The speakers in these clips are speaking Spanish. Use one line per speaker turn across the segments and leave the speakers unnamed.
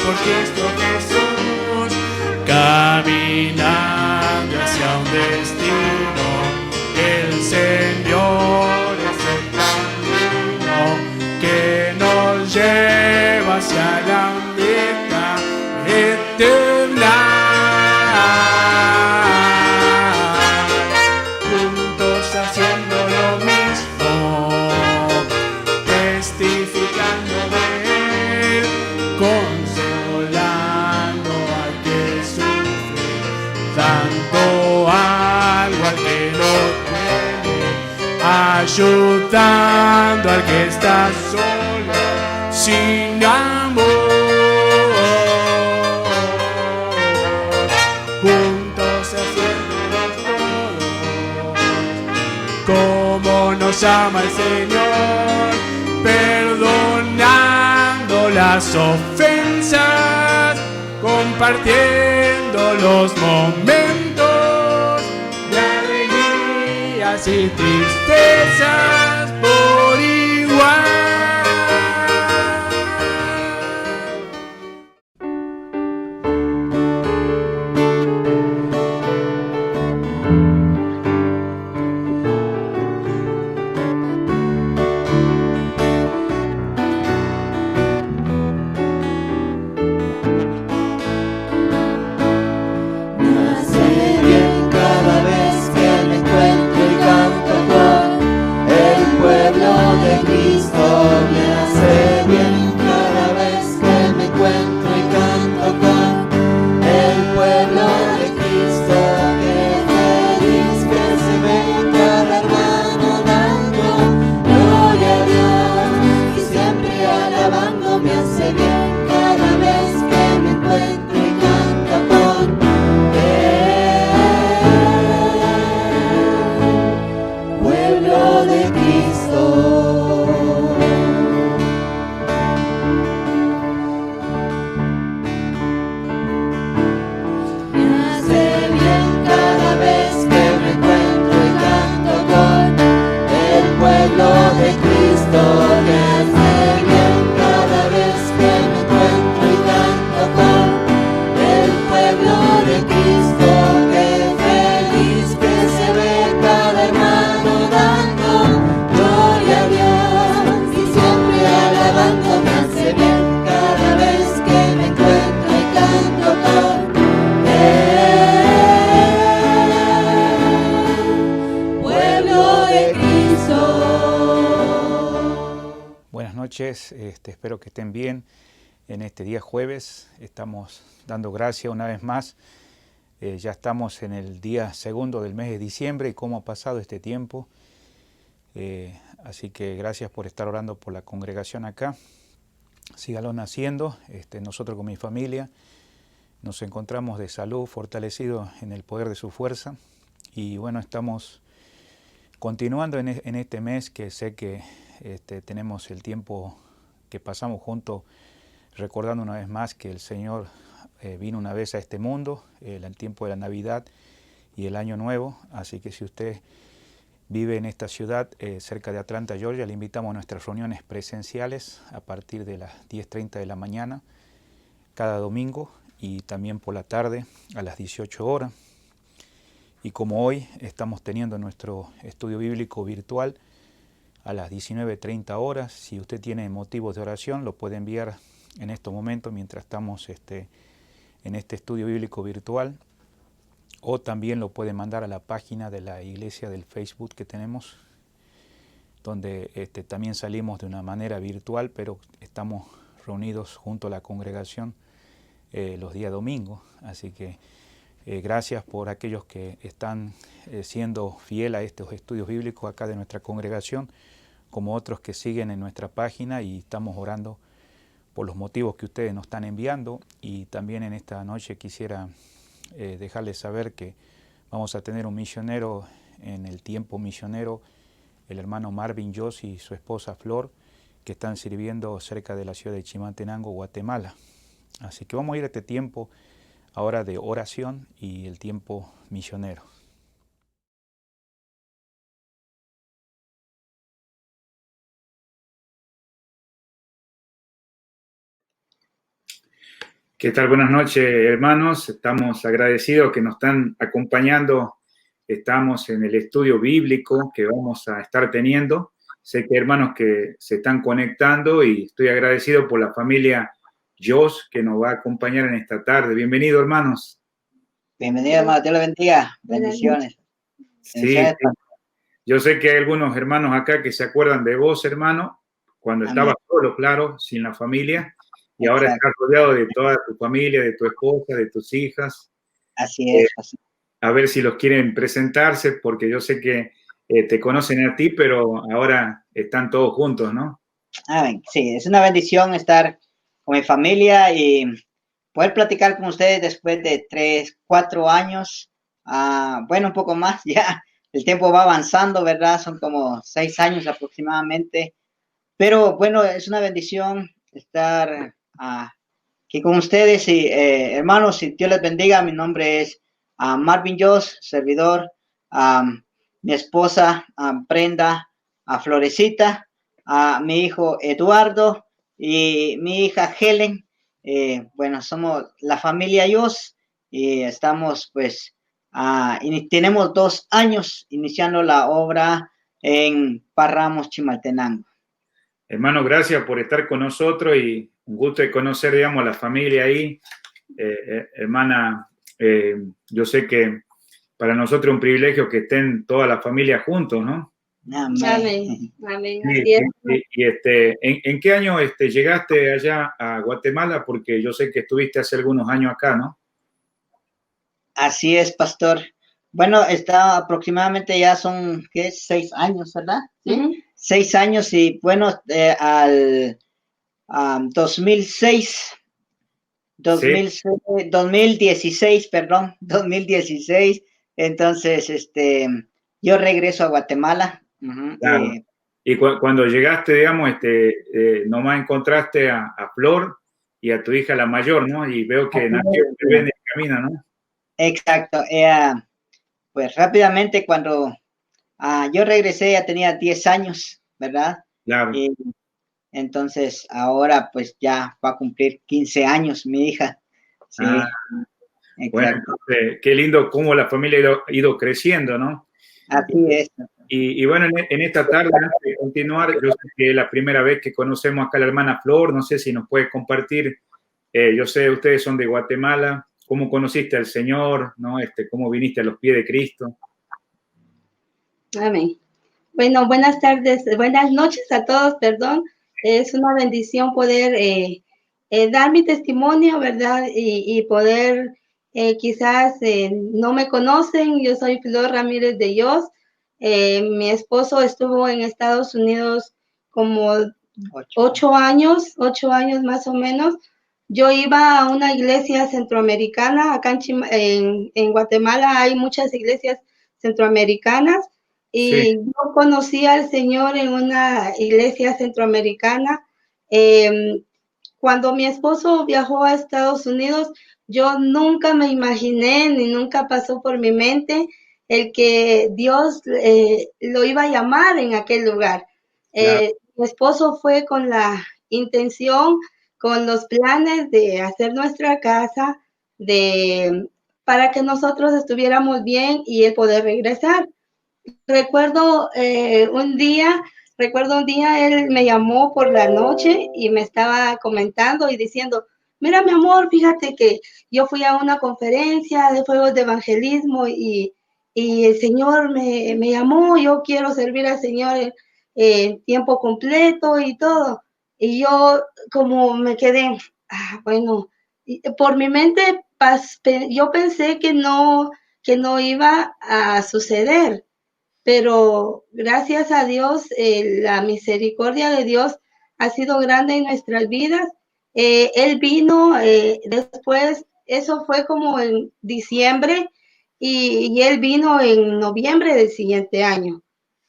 por Cristo Jesús, caminando hacia un destino. El Señor es el camino que nos lleva hacia la meta eterna. Juntos haciendo lo mismo, testificando de Él, consolando al que sufre, dando algo al que no tiene, ayudando al que está solo, sin amor. Juntos haciendo todo, como nos ama el Señor, perdonando las ofensas, compartiendo los momentos de alegrías y tristezas por igual.
Espero que estén bien en este día jueves. Estamos dando gracias una vez más. Ya estamos en el día segundo del mes de diciembre y cómo ha pasado este tiempo. Así que gracias por estar orando por la congregación acá. Síganlo haciendo. Nosotros con mi familia nos encontramos de salud, fortalecidos en el poder de su fuerza. Y bueno, estamos continuando en este mes que sé que tenemos el tiempo que pasamos juntos, recordando una vez más que el Señor vino una vez a este mundo, el tiempo de la Navidad y el Año Nuevo. Así que si usted vive en esta ciudad, cerca de Atlanta, Georgia, le invitamos a nuestras reuniones presenciales a partir de las 10:30 de la mañana, cada domingo, y también por la tarde a las 18 horas. Y como hoy estamos teniendo nuestro estudio bíblico virtual a las 19:30 horas, si usted tiene motivos de oración, lo puede enviar en estos momentos mientras estamos en este estudio bíblico virtual, o también lo puede mandar a la página de la iglesia del Facebook que tenemos, donde también salimos de una manera virtual, pero estamos reunidos junto a la congregación los días domingos. Así que gracias por aquellos que están siendo fieles a estos estudios bíblicos acá de nuestra congregación, como otros que siguen en nuestra página, y estamos orando por los motivos que ustedes nos están enviando. Y también en esta noche quisiera dejarles saber que vamos a tener un misionero en el tiempo misionero, el hermano Marvin Joss y su esposa Flor, que están sirviendo cerca de la ciudad de Chimaltenango, Guatemala. Así que vamos a ir a este tiempo ahora de oración y el tiempo misionero. ¿Qué tal? Buenas noches, hermanos. Estamos agradecidos que nos están acompañando. Estamos en el estudio bíblico que vamos a estar teniendo. Sé que hay hermanos que se están conectando y estoy agradecido por la familia Jos que nos va a acompañar en esta tarde. Bienvenido, hermanos.
Bienvenido, hermano. Dios le bendiga. Bendiciones.
Sí,
Bendiciones.
sí. Yo sé que hay algunos hermanos acá que se acuerdan de vos, hermano, cuando
Amén.
estabas solo, claro, sin la familia. Y ahora
Exacto.
estás rodeado de toda tu familia, de tu esposa, de tus hijas.
Así es. Así.
A ver si los quieren presentarse, porque yo sé que te conocen a ti, pero ahora están todos juntos, ¿no?
Amén. Sí, es una bendición estar con mi familia y poder platicar con ustedes después de 3, 4 años. Bueno, un poco más ya. El tiempo va avanzando, ¿verdad? Son como 6 años aproximadamente. Pero bueno, es una bendición estar aquí con ustedes y hermanos, si Dios les bendiga. Mi nombre es Marvin Jos, servidor, mi esposa Brenda, Florecita, mi hijo Eduardo y mi hija Helen. Bueno, somos la familia Jos y estamos pues, tenemos 2 años iniciando la obra en Parramos, Chimaltenango.
Hermano, gracias por estar con nosotros y un gusto de conocer, digamos, la familia ahí. Hermana, yo sé que para nosotros es un privilegio que estén toda la familia juntos, ¿no?
Amén.
Amén.
Sí, ¿en qué año llegaste allá a Guatemala? Porque yo sé que estuviste hace algunos años acá, ¿no?
Así es, pastor. Bueno, está aproximadamente ya son, ¿qué? 6 años, ¿verdad? Sí.
Uh-huh.
6 años y bueno, al 2006, 2016, perdón, 2016. Entonces, yo regreso a Guatemala.
Claro. Y cuando llegaste, digamos, nomás encontraste a Flor y a tu hija la mayor, ¿no? Y veo que nació el bebé en el camino, ¿no?
Exacto. Pues rápidamente cuando yo regresé ya tenía 10 años, ¿verdad?
Claro.
Y entonces ahora pues ya va a cumplir 15 años mi hija. Sí.
Bueno, entonces, qué lindo cómo la familia ha ido creciendo, ¿no?
Así es.
Y bueno, en esta tarde, antes de continuar, yo sé que es la primera vez que conocemos acá a la hermana Flor, no sé si nos puede compartir, yo sé, ustedes son de Guatemala, ¿cómo conociste al Señor, no? ¿Cómo viniste a los pies de Cristo?
Amén. Bueno, buenas tardes, buenas noches a todos, perdón. Es una bendición poder dar mi testimonio, ¿verdad? Y poder, quizás no me conocen, yo soy Flor Ramírez de Jos. Mi esposo estuvo en Estados Unidos como 8 años más o menos. Yo iba a una iglesia centroamericana, acá en Guatemala hay muchas iglesias centroamericanas. Y
Sí.
yo conocí al Señor en una iglesia centroamericana. Cuando mi esposo viajó a Estados Unidos, yo nunca me imaginé ni nunca pasó por mi mente el que Dios lo iba a llamar en aquel lugar.
Claro.
Mi esposo fue con la intención, con los planes de hacer nuestra casa, para que nosotros estuviéramos bien y él poder regresar. Recuerdo un día él me llamó por la noche y me estaba comentando y diciendo, mira mi amor, fíjate que yo fui a una conferencia de fuegos de evangelismo y el Señor me llamó, yo quiero servir al Señor en tiempo completo y todo. Y yo como me quedé, bueno, por mi mente yo pensé que no iba a suceder. Pero gracias a Dios, la misericordia de Dios ha sido grande en nuestras vidas. Él vino después, eso fue como en diciembre, y él vino en noviembre del siguiente año.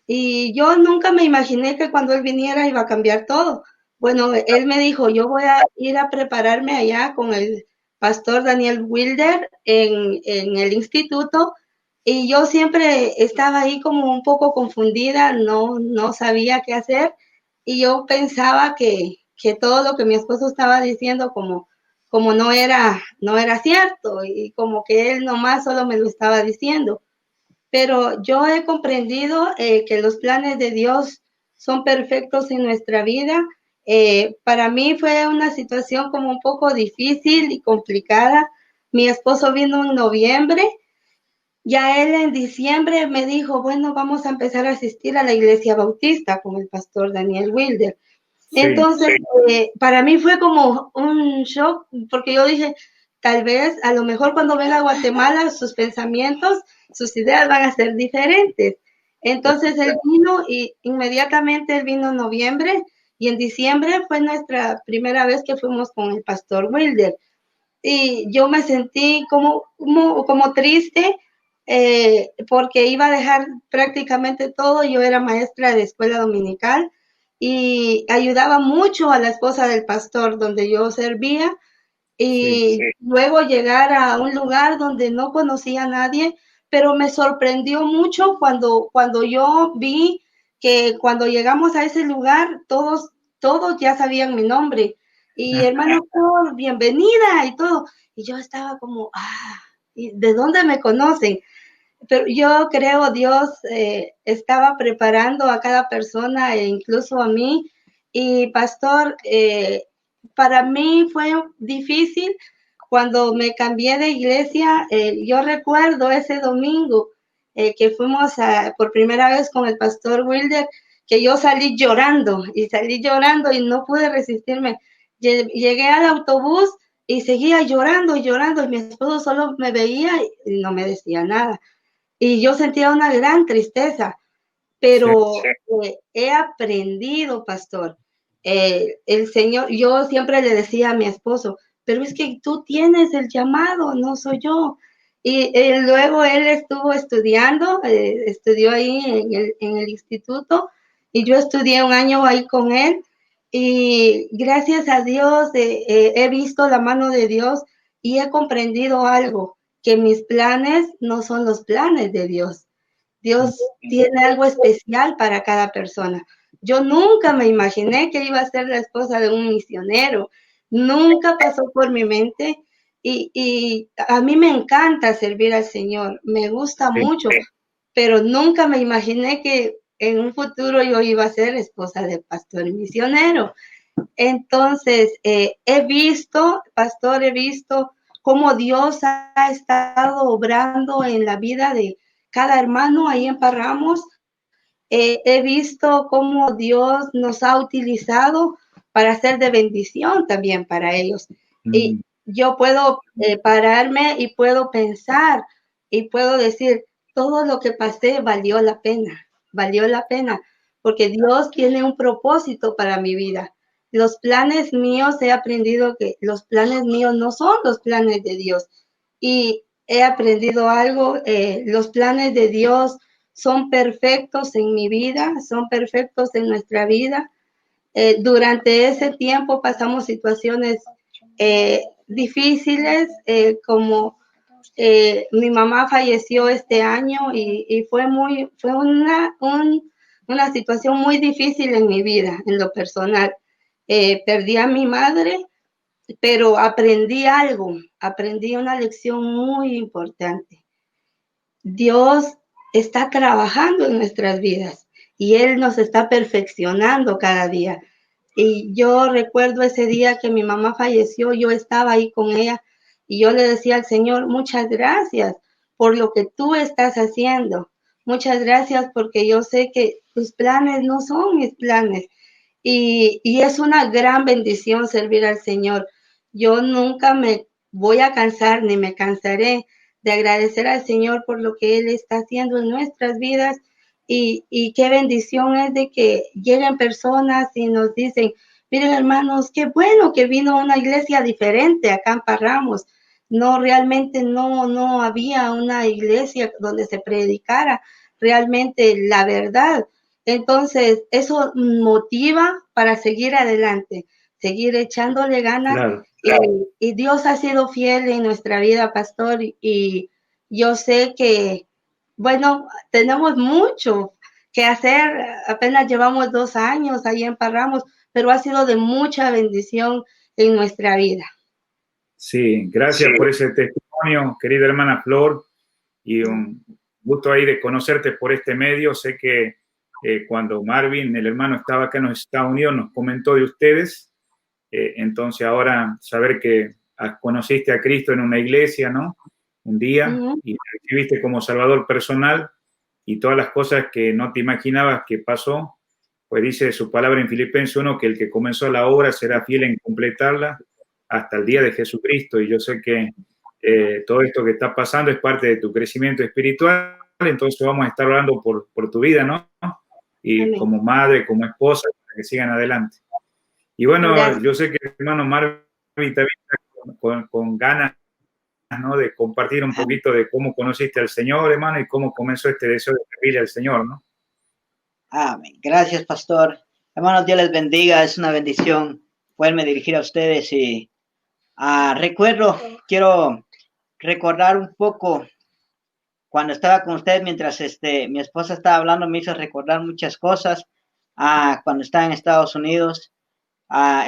Y yo nunca me imaginé que cuando él viniera iba a cambiar todo. Bueno, él me dijo, yo voy a ir a prepararme allá con el pastor Daniel Wilder en el instituto. Y yo siempre estaba ahí como un poco confundida, no sabía qué hacer. Y yo pensaba que todo lo que mi esposo estaba diciendo, como como no era cierto y como que él nomás solo me lo estaba diciendo. Pero yo he comprendido que los planes de Dios son perfectos en nuestra vida. Para mí fue una situación como un poco difícil y complicada. Mi esposo vino en noviembre, ya él en diciembre me dijo, bueno, vamos a empezar a asistir a la iglesia bautista con el pastor Daniel Wilder.
Sí.
Entonces, para mí fue como un shock, porque yo dije, tal vez, a lo mejor cuando venga a Guatemala, sus pensamientos, sus ideas van a ser diferentes. Entonces, él vino y inmediatamente él vino en noviembre y en diciembre fue nuestra primera vez que fuimos con el pastor Wilder. Y yo me sentí como triste porque iba a dejar prácticamente todo. Yo era maestra de escuela dominical y ayudaba mucho a la esposa del pastor donde yo servía y luego llegar a un lugar donde no conocía a nadie, pero me sorprendió mucho cuando yo vi que cuando llegamos a ese lugar todos ya sabían mi nombre y hermano Paul, bienvenida y todo, y yo estaba como, ¿y de dónde me conocen? Pero yo creo Dios estaba preparando a cada persona e incluso a mí. Y pastor, para mí fue difícil cuando me cambié de iglesia. Yo recuerdo ese domingo que fuimos por primera vez con el pastor Wilder, que yo salí llorando y no pude resistirme. Llegué al autobús y seguía llorando y llorando y mi esposo solo me veía y no me decía nada y yo sentía una gran tristeza, pero he aprendido, pastor. El Señor, yo siempre le decía a mi esposo, pero es que tú tienes el llamado, no soy yo. Y luego él estuvo estudiando, estudió ahí en el instituto, y yo estudié un año ahí con él, y gracias a Dios he visto la mano de Dios y he comprendido algo, que mis planes no son los planes de Dios. Dios tiene algo especial para cada persona. Yo nunca me imaginé que iba a ser la esposa de un misionero. Nunca pasó por mi mente y a mí me encanta servir al Señor. Me gusta mucho, pero nunca me imaginé que en un futuro yo iba a ser esposa de pastor misionero. Entonces, he visto, pastor, cómo Dios ha estado obrando en la vida de cada hermano ahí en Parramos. He visto cómo Dios nos ha utilizado para ser de bendición también para ellos. Y yo puedo pararme y puedo pensar y puedo decir, todo lo que pasé valió la pena, porque Dios tiene un propósito para mi vida. Los planes míos, he aprendido que los planes míos no son los planes de Dios. Y he aprendido algo, los planes de Dios son perfectos en mi vida, son perfectos en nuestra vida. Durante ese tiempo pasamos situaciones difíciles, como mi mamá falleció este año y fue una situación muy difícil en mi vida, en lo personal. Perdí a mi madre, pero aprendí una lección muy importante. Dios está trabajando en nuestras vidas y Él nos está perfeccionando cada día. Y yo recuerdo ese día que mi mamá falleció, yo estaba ahí con ella y yo le decía al Señor, muchas gracias por lo que tú estás haciendo. Muchas gracias porque yo sé que tus planes no son mis planes. Y es una gran bendición servir al Señor. Yo nunca me voy a cansar ni me cansaré de agradecer al Señor por lo que Él está haciendo en nuestras vidas y qué bendición es de que lleguen personas y nos dicen, miren hermanos, qué bueno que vino una iglesia diferente acá en Parramos. No, realmente no había una iglesia donde se predicara realmente la verdad. Entonces, eso motiva para seguir adelante, seguir echándole ganas.
Claro.
Y Dios ha sido fiel en nuestra vida, pastor, y yo sé que, bueno, tenemos mucho que hacer. Apenas llevamos 2 años ahí en Parramos, pero ha sido de mucha bendición en nuestra vida.
Sí, gracias por ese testimonio, querida hermana Flor, y un gusto ahí de conocerte por este medio. Sé que cuando Marvin, el hermano, estaba acá en los Estados Unidos, nos comentó de ustedes. Entonces ahora saber que conociste a Cristo en una iglesia, ¿no? Un día, y te recibiste como Salvador personal, y todas las cosas que no te imaginabas que pasó, pues dice su palabra en Filipenses 1 que el que comenzó la obra será fiel en completarla hasta el día de Jesucristo. Y yo sé que todo esto que está pasando es parte de tu crecimiento espiritual, entonces vamos a estar hablando por tu vida, ¿no? Y
Amén.
como madre, como esposa, para que sigan adelante. Y bueno,
Gracias.
yo sé que el hermano Marvin también está con ganas, ¿no? De compartir un poquito de cómo conociste al Señor, hermano, y cómo comenzó este deseo de servirle al Señor, ¿no?
Amén. Gracias, pastor. Hermanos, Dios les bendiga. Es una bendición poderme dirigir a ustedes. Y quiero recordar un poco cuando estaba con ustedes, mientras mi esposa estaba hablando, me hizo recordar muchas cosas. Cuando estaba en Estados Unidos,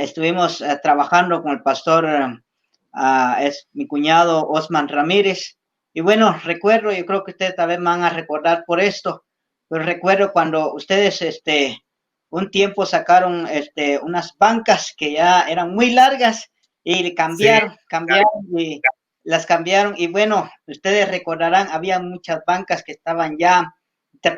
estuvimos trabajando con el pastor, es mi cuñado Osman Ramírez. Y bueno, recuerdo, yo creo que ustedes tal vez me van a recordar por esto, pero recuerdo cuando ustedes un tiempo sacaron unas bancas que ya eran muy largas y cambiaron y las cambiaron. Y bueno, ustedes recordarán, había muchas bancas que estaban ya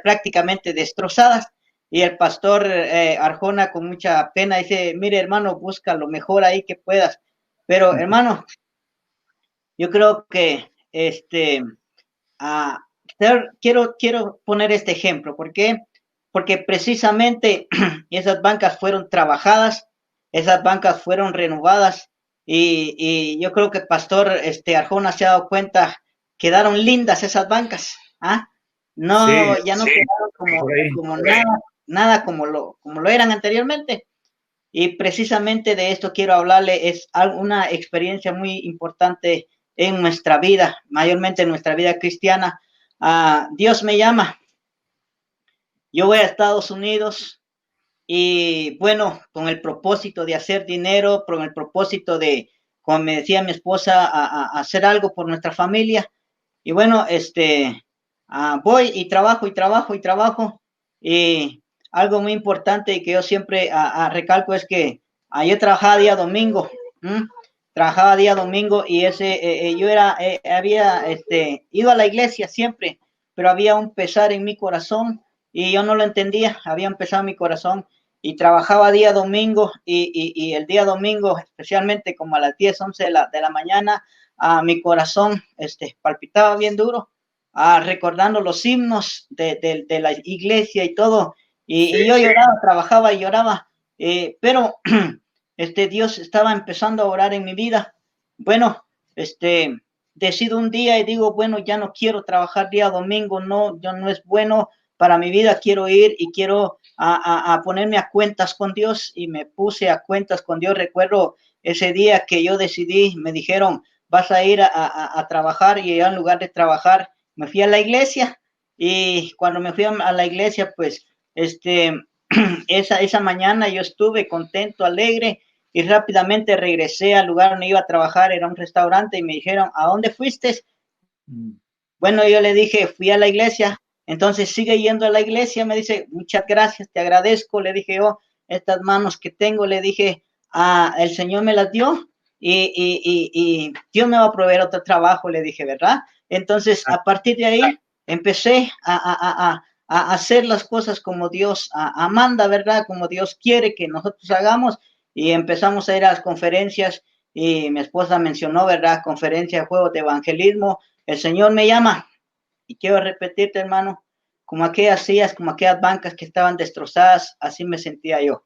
prácticamente destrozadas. Y el pastor Arjona con mucha pena dice, mire hermano, busca lo mejor ahí que puedas. Pero hermano, yo creo que quiero poner este ejemplo. ¿Por qué? Porque precisamente esas bancas fueron trabajadas, esas bancas fueron renovadas y yo creo que el pastor Arjona se ha dado cuenta, quedaron lindas esas bancas. No,
Sí,
ya no quedaron como nada como lo eran anteriormente. Y precisamente de esto quiero hablarle, es una experiencia muy importante en nuestra vida, mayormente en nuestra vida cristiana. Dios me llama, yo voy a Estados Unidos y bueno, con el propósito de hacer dinero, con el propósito de, como me decía mi esposa, a hacer algo por nuestra familia. Y bueno, voy y trabajo y trabajo y trabajo. Y algo muy importante y que yo siempre recalco es que yo trabajaba día domingo. Trabajaba día domingo y yo había ido a la iglesia siempre, pero había un pesar en mi corazón y yo no lo entendía. Había un pesar en mi corazón y trabajaba día domingo y el día domingo, especialmente como a las 10, 11 de la mañana, mi corazón palpitaba bien duro, recordando los himnos de la iglesia y todo. Y yo lloraba, trabajaba y lloraba, pero Dios estaba empezando a orar en mi vida. Bueno, decido un día y digo, bueno, ya no quiero trabajar día domingo, no, yo no es bueno para mi vida, quiero ir y quiero a ponerme a cuentas con Dios y me puse a cuentas con Dios. Recuerdo ese día que yo decidí, me dijeron, vas a ir a trabajar y en lugar de trabajar, me fui a la iglesia y cuando me fui a la iglesia, pues, esa mañana yo estuve contento, alegre y rápidamente regresé al lugar donde iba a trabajar, era un restaurante y me dijeron, ¿a dónde fuiste? Bueno, yo le dije, fui a la iglesia. Entonces sigue yendo a la iglesia, me dice, muchas gracias, te agradezco, le dije yo, estas manos que tengo, le dije, el Señor me las dio y Dios me va a proveer otro trabajo, le dije, ¿verdad? Entonces, a partir de ahí, empecé a hacer las cosas como Dios manda, ¿verdad? Como Dios quiere que nosotros hagamos y empezamos a ir a las conferencias y mi esposa mencionó, ¿verdad? Conferencia de juegos de evangelismo, el Señor me llama. Y quiero repetirte, hermano, como aquellas sillas, como aquellas bancas que estaban destrozadas, así me sentía yo.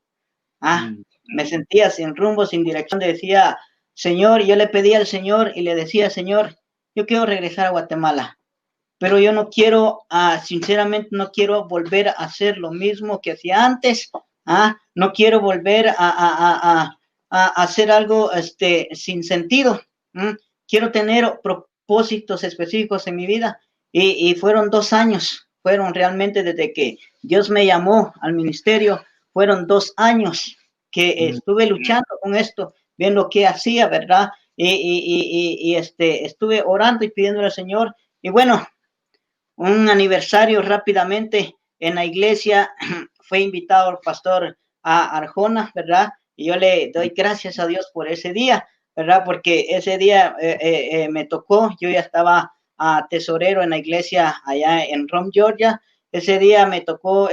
Me sentía sin rumbo, sin dirección. Decía, Señor, yo le pedía al Señor y le decía, Señor, yo quiero regresar a Guatemala, pero yo no quiero, sinceramente, no quiero volver a hacer lo mismo que hacía antes. No quiero volver a hacer algo sin sentido. Quiero tener propósitos específicos en mi vida. Y fueron 2 años, fueron realmente desde que Dios me llamó al ministerio, fueron 2 años que estuve luchando con esto, viendo qué hacía, ¿verdad? estuve orando y pidiéndole al Señor. Y bueno, un aniversario rápidamente en la iglesia, fue invitado el pastor a Arjona, ¿verdad? Y yo le doy gracias a Dios por ese día, ¿verdad? Porque ese día me tocó, yo ya estaba tesorero en la iglesia allá en Rome, Georgia. Ese día me tocó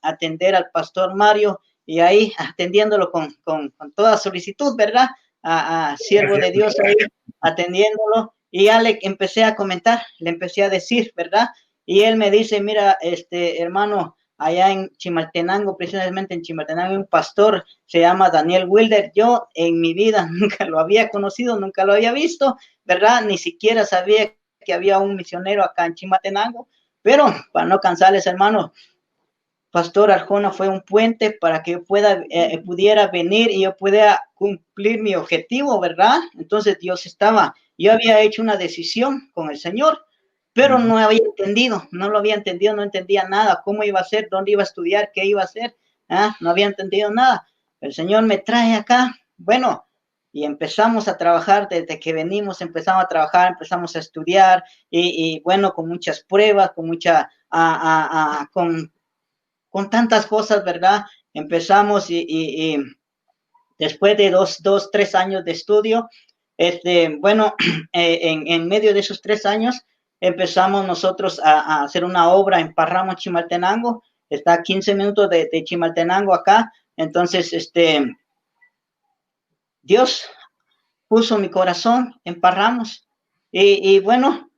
atender al pastor Mario y ahí atendiéndolo con toda solicitud, ¿verdad? A siervo de Dios ahí atendiéndolo. Y ya le empecé a comentar, le empecé a decir, ¿verdad? Y él me dice, mira, hermano, allá en Chimaltenango, precisamente en Chimaltenango, un pastor se llama Daniel Wilder. Yo en mi vida nunca lo había conocido, nunca lo había visto, ¿verdad? Ni siquiera sabía que había un misionero acá en Chimaltenango, pero para no cansarles, hermano, Pastor Arjona fue un puente para que yo pudiera venir y yo pudiera cumplir mi objetivo, ¿verdad? Entonces yo había hecho una decisión con el Señor, pero no había entendido, no lo había entendido, no entendía nada, cómo iba a ser, dónde iba a estudiar, qué iba a hacer, no había entendido nada. El Señor me trae acá, bueno, y empezamos a trabajar desde que venimos, empezamos a trabajar, empezamos a estudiar, y bueno, con muchas pruebas, con con tantas cosas, ¿verdad? Empezamos y después de tres años de estudio, bueno, en medio de esos 3 años empezamos nosotros a hacer una obra en Parramos, Chimaltenango. Está a 15 minutos de Chimaltenango acá. Entonces, Dios puso mi corazón en Parramos. Y bueno,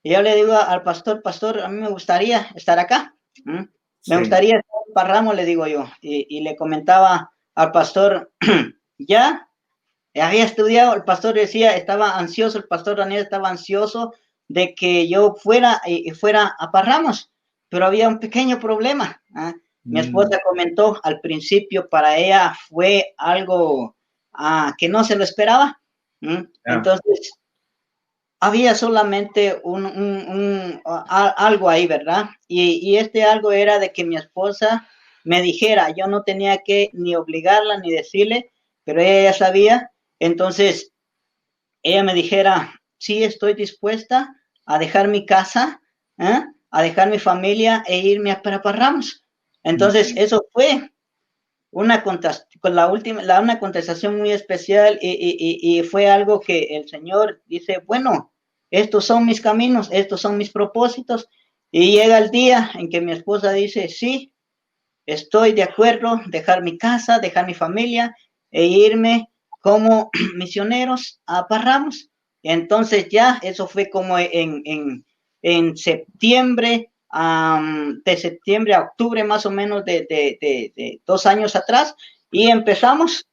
yo le digo al pastor, a mí me gustaría estar acá. Me gustaría estar en Parramos, le digo yo. Y le comentaba al pastor, ya había estudiado, el pastor decía, estaba ansioso, el pastor Daniel estaba ansioso de que yo fuera a Parramos, pero había un pequeño problema. Mi esposa comentó al principio, para ella fue algo que no se lo esperaba. Entonces, había solamente algo ahí, ¿verdad? Y algo era de que mi esposa me dijera, yo no tenía que ni obligarla ni decirle, pero ella ya sabía. Entonces, ella me dijera, sí, estoy dispuesta a dejar mi casa, a dejar mi familia e irme para Parramos. Entonces, eso fue una contestación muy especial y fue algo que el Señor dice, bueno, estos son mis caminos, estos son mis propósitos. Y llega el día en que mi esposa dice, sí, estoy de acuerdo, dejar mi casa, dejar mi familia e irme como misioneros a Parramos. Entonces ya, eso fue como en septiembre, de septiembre a octubre más o menos de 2 años atrás, y empezamos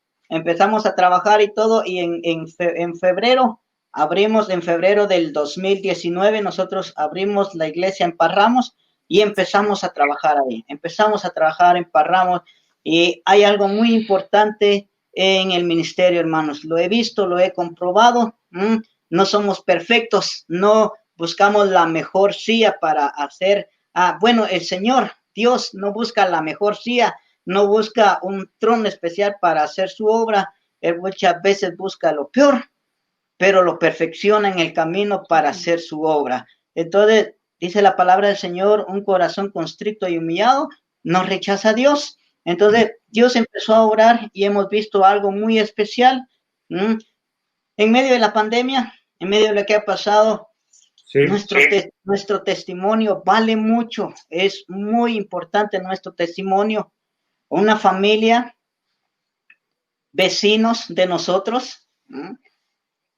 a trabajar y todo, y en febrero en febrero del 2019, nosotros abrimos la iglesia en Parramos y empezamos a trabajar ahí, empezamos a trabajar en Parramos, y hay algo muy importante en el ministerio, hermanos, lo he visto, lo he comprobado, no somos perfectos, no buscamos la mejor silla para hacer, bueno, el Señor, Dios, no busca la mejor silla, no busca un trono especial para hacer su obra, Él muchas veces busca lo peor, pero lo perfecciona en el camino para hacer su obra. Entonces, dice la palabra del Señor, un corazón constricto y humillado no rechaza a Dios. Entonces, Dios empezó a obrar y hemos visto algo muy especial. En medio de la pandemia, en medio de lo que ha pasado, nuestro testimonio vale mucho, es muy importante nuestro testimonio. Una familia, vecinos de nosotros,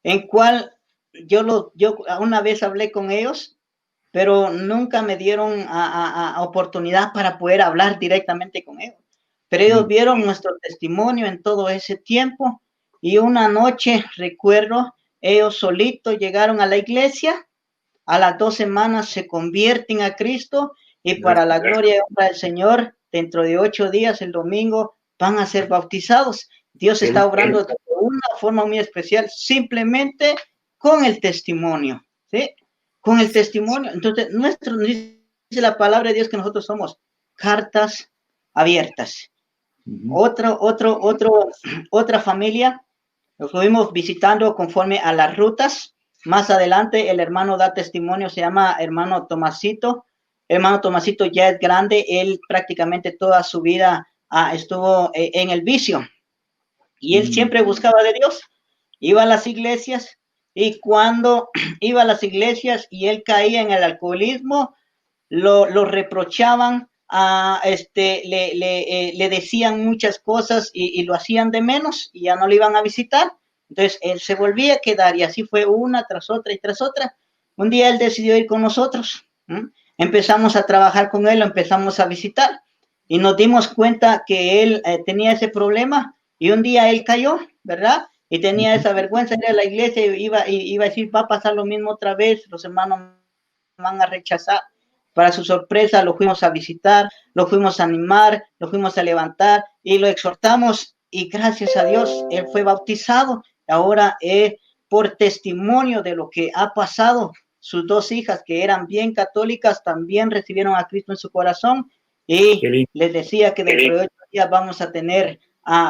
en cual yo una vez hablé con ellos, pero nunca me dieron oportunidad para poder hablar directamente con ellos. Pero ellos vieron nuestro testimonio en todo ese tiempo, y una noche, recuerdo, ellos solitos llegaron a la iglesia, a las 2 semanas se convierten a Cristo, y para la gloria y honra del Señor, dentro de 8 días, el domingo, van a ser bautizados. Dios está obrando de una forma muy especial, simplemente con el testimonio, ¿sí? Con el testimonio. Entonces, dice la palabra de Dios que nosotros somos cartas abiertas. Otra familia Lo fuimos visitando conforme a las rutas. Más adelante el hermano da testimonio, se llama hermano Tomasito. Hermano Tomasito ya es grande, él prácticamente toda su vida estuvo en el vicio. Y él siempre buscaba de Dios. Iba a las iglesias y cuando iba a las iglesias y él caía en el alcoholismo, lo reprochaban, le decían muchas cosas y lo hacían de menos y ya no le iban a visitar. Entonces él se volvía a quedar y así fue una tras otra y tras otra. Un día él decidió ir con nosotros. Empezamos a trabajar con él, lo empezamos a visitar y nos dimos cuenta que él tenía ese problema y un día él cayó, ¿verdad? Y tenía esa vergüenza de ir a la iglesia y iba a decir, va a pasar lo mismo otra vez, los hermanos van a rechazar. Para su sorpresa, lo fuimos a visitar, lo fuimos a animar, lo fuimos a levantar y lo exhortamos y gracias a Dios, él fue bautizado. Ahora, por testimonio de lo que ha pasado, sus dos hijas que eran bien católicas también recibieron a Cristo en su corazón y les decía que dentro de 8 días vamos a tener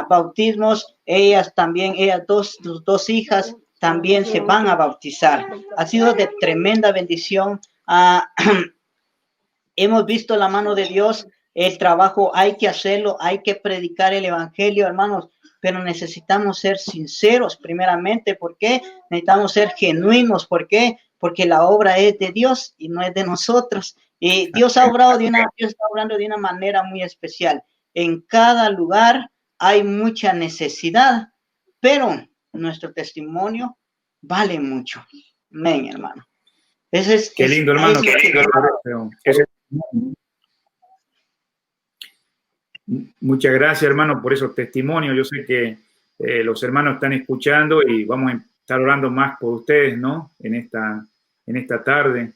bautismos. Ellas también, sus dos hijas también se van a bautizar. Ha sido de tremenda bendición. Hemos visto la mano de Dios, el trabajo hay que hacerlo, hay que predicar el evangelio, hermanos, pero necesitamos ser sinceros primeramente. ¿Por qué? Necesitamos ser genuinos. ¿Por qué? Porque la obra es de Dios y no es de nosotros. Y Dios está obrando de una manera muy especial. En cada lugar hay mucha necesidad, pero nuestro testimonio vale mucho. Amén, hermano.
Qué lindo, hermano. Muchas gracias, hermano, por esos testimonios. Yo sé que los hermanos están escuchando y vamos a estar orando más por ustedes, ¿no? En esta tarde.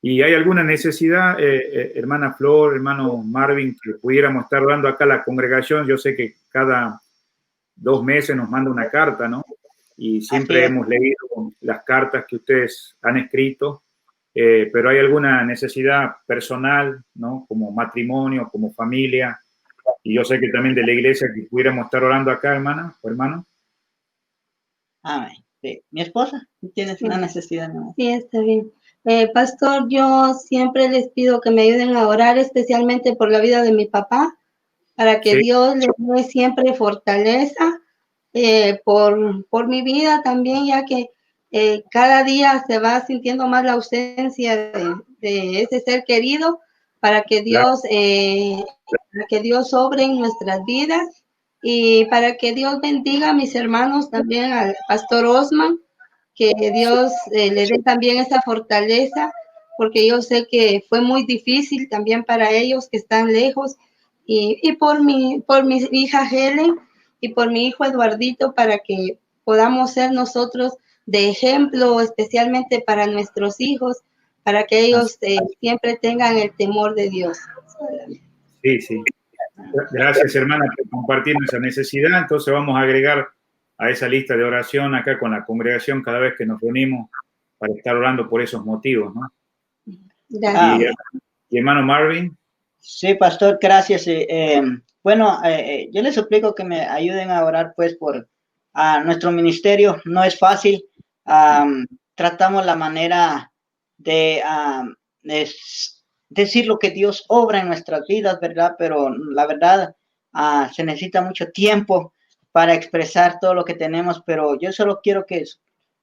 ¿Y hay alguna necesidad, hermana Flor, hermano Marvin, que pudiéramos estar orando acá a la congregación? Yo sé que cada 2 meses nos manda una carta, ¿no? Y siempre hemos leído las cartas que ustedes han escrito, pero hay alguna necesidad personal, ¿no? Como matrimonio, como familia, y yo sé que también de la iglesia, que pudiéramos estar orando acá, hermana o hermano.
Amén. Sí. Mi esposa, ¿tienes una necesidad? ¿No?
Sí, está bien. Pastor, yo siempre les pido que me ayuden a orar, especialmente por la vida de mi papá, para que Dios le dé siempre fortaleza, por mi vida también, ya que cada día se va sintiendo más la ausencia de ese ser querido, para que Dios obre en nuestras vidas y para que Dios bendiga a mis hermanos, también al pastor Osman, que Dios le dé también esa fortaleza, porque yo sé que fue muy difícil también para ellos que están lejos, y por mi hija Helen y por mi hijo Eduardito, para que podamos ser nosotros de ejemplo, especialmente para nuestros hijos, para que ellos siempre tengan el temor de Dios.
Sí, sí. Gracias, hermana, por compartir esa necesidad. Entonces vamos a agregar a esa lista de oración acá con la congregación cada vez que nos reunimos para estar orando por esos motivos, ¿no? Y hermano Marvin.
Sí, pastor, gracias. Bueno, yo les suplico que me ayuden a orar pues por nuestro ministerio. No es fácil. Tratamos la manera de decir lo que Dios obra en nuestras vidas, ¿verdad? Pero la verdad se necesita mucho tiempo para expresar todo lo que tenemos, pero yo solo quiero que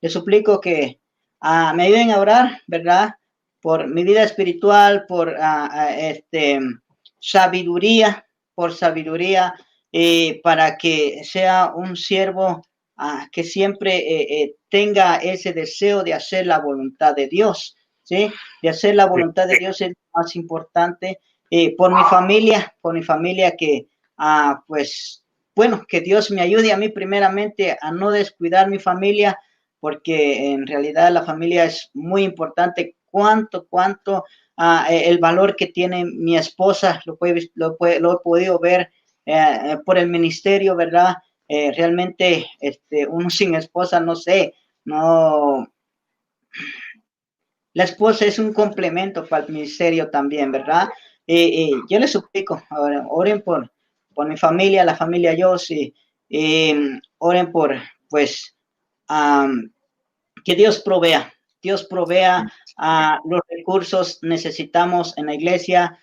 les suplico que me ayuden a orar, ¿verdad? Por mi vida espiritual, por sabiduría, para que sea un siervo que siempre tenga ese deseo de hacer la voluntad de Dios, ¿sí? De hacer la voluntad de Dios es lo más importante. Por mi familia que, pues, bueno, que Dios me ayude a mí primeramente a no descuidar mi familia, porque en realidad la familia es muy importante. Cuánto el valor que tiene mi esposa, lo he podido ver por el ministerio, ¿verdad? Realmente uno sin esposa, no sé, no. La esposa es un complemento para el ministerio también, ¿verdad? Yo les suplico, ahora, oren por mi familia, la familia Yossi, oren por pues que Dios provea los recursos. Necesitamos en la iglesia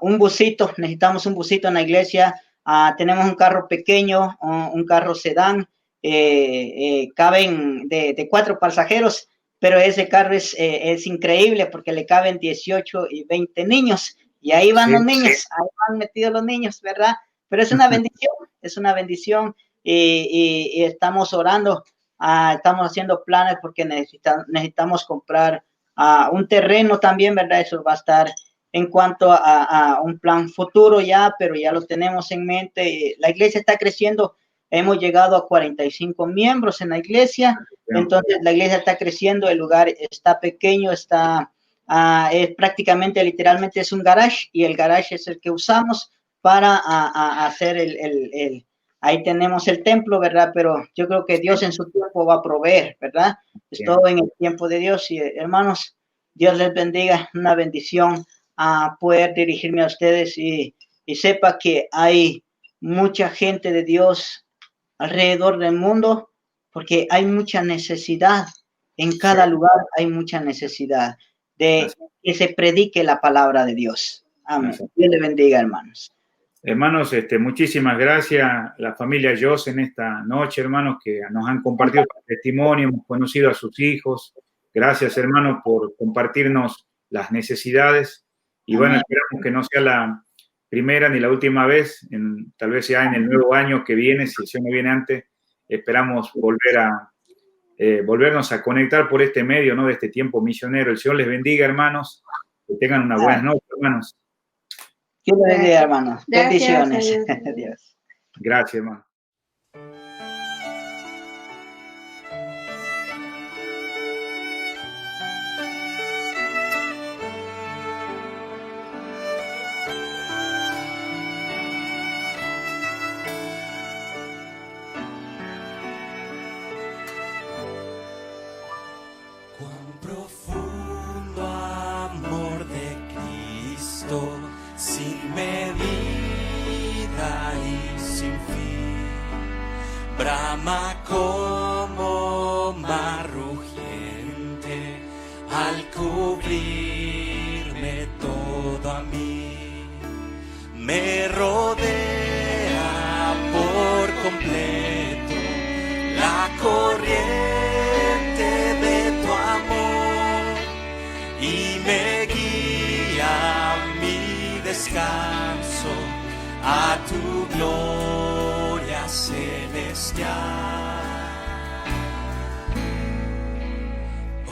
un busito, necesitamos un busito en la iglesia. Tenemos un carro pequeño, un carro sedán, caben de 4 pasajeros, pero ese carro es increíble porque le caben 18 y 20 niños, y ahí van los niños, ahí van metidos los niños, ¿verdad? Pero es una bendición, y estamos orando, estamos haciendo planes porque necesitamos comprar un terreno también, ¿verdad? Eso va a estar en cuanto a un plan futuro ya, pero ya lo tenemos en mente. La iglesia está creciendo, hemos llegado a 45 miembros en la iglesia, entonces la iglesia está creciendo, el lugar está pequeño, es prácticamente, literalmente es un garage, y el garage es el que usamos para hacer ahí tenemos el templo, ¿verdad? Pero yo creo que Dios en su tiempo va a proveer, ¿verdad? Es todo en el tiempo de Dios. Y hermanos, Dios les bendiga, una bendición a poder dirigirme a ustedes, y sepa que hay mucha gente de Dios alrededor del mundo, porque hay mucha necesidad, en cada lugar hay mucha necesidad de que se predique la palabra de Dios. Amén. Dios les bendiga, hermanos.
Hermanos, muchísimas gracias a la familia Joss en esta noche, hermanos, que nos han compartido su testimonio, hemos conocido a sus hijos. Gracias, hermanos, por compartirnos las necesidades. Y bueno, esperamos que no sea la primera ni la última vez, tal vez sea en el nuevo año que viene, si el Señor no viene antes, esperamos volvernos a conectar por este medio, ¿no? De este tiempo misionero. El Señor les bendiga, hermanos, que tengan una buena noche, hermanos.
Dios les bendiga, hermanos. Bendiciones. Adiós.
Gracias, hermano.
Sin medida y sin fin, brama como mar rugiente al cubrirme todo a mí, me rodea por completo la corriente de tu amor y me guía descanso a tu gloria celestial.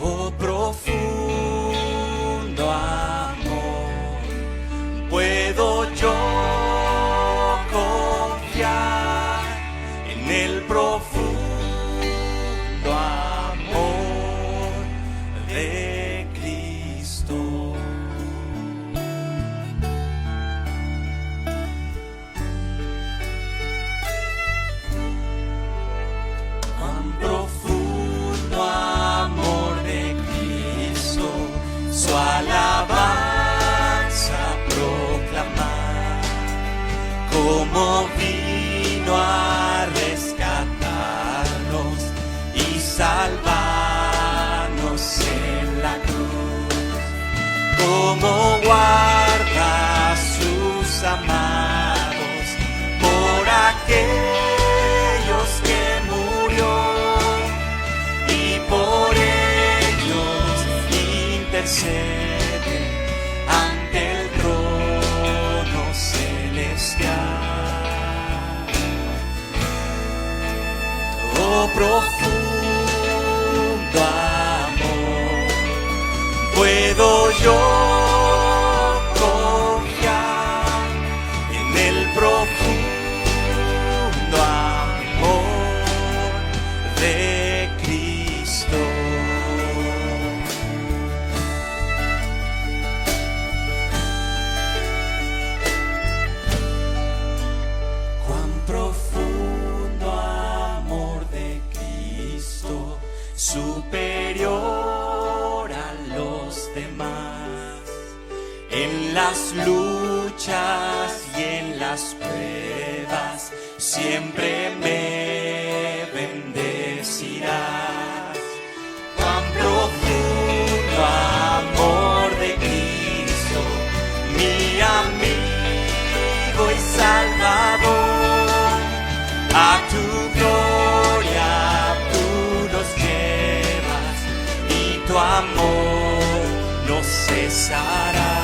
Oh profundo amor, puedo yo confiar en el profundo amor de Cristo. Su alabanza proclamar, como vino a rescatarnos y salvarnos en la cruz, como guarda a sus amados por aquellos que murió y por intercede ante el trono celestial. Oh profundo amor, puedo yo confiar en el profundo amor de Cristo. Superior a los demás, en las luchas y en las pruebas
siempre me bendecirás. Cuán profundo amor de Cristo, mi amigo y Salvador. A tu gloria tú nos llevas y tu amor no cesará.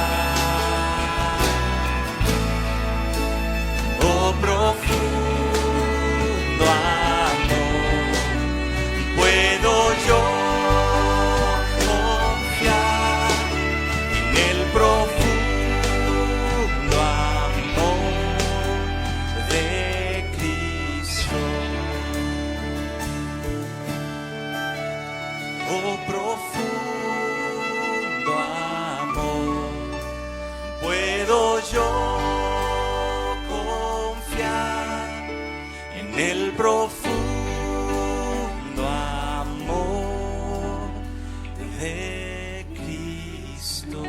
Oh, profundo amor, puedo yo confiar en el profundo amor de Cristo. Oh, profundo amor, puedo yo el profundo amor de Cristo.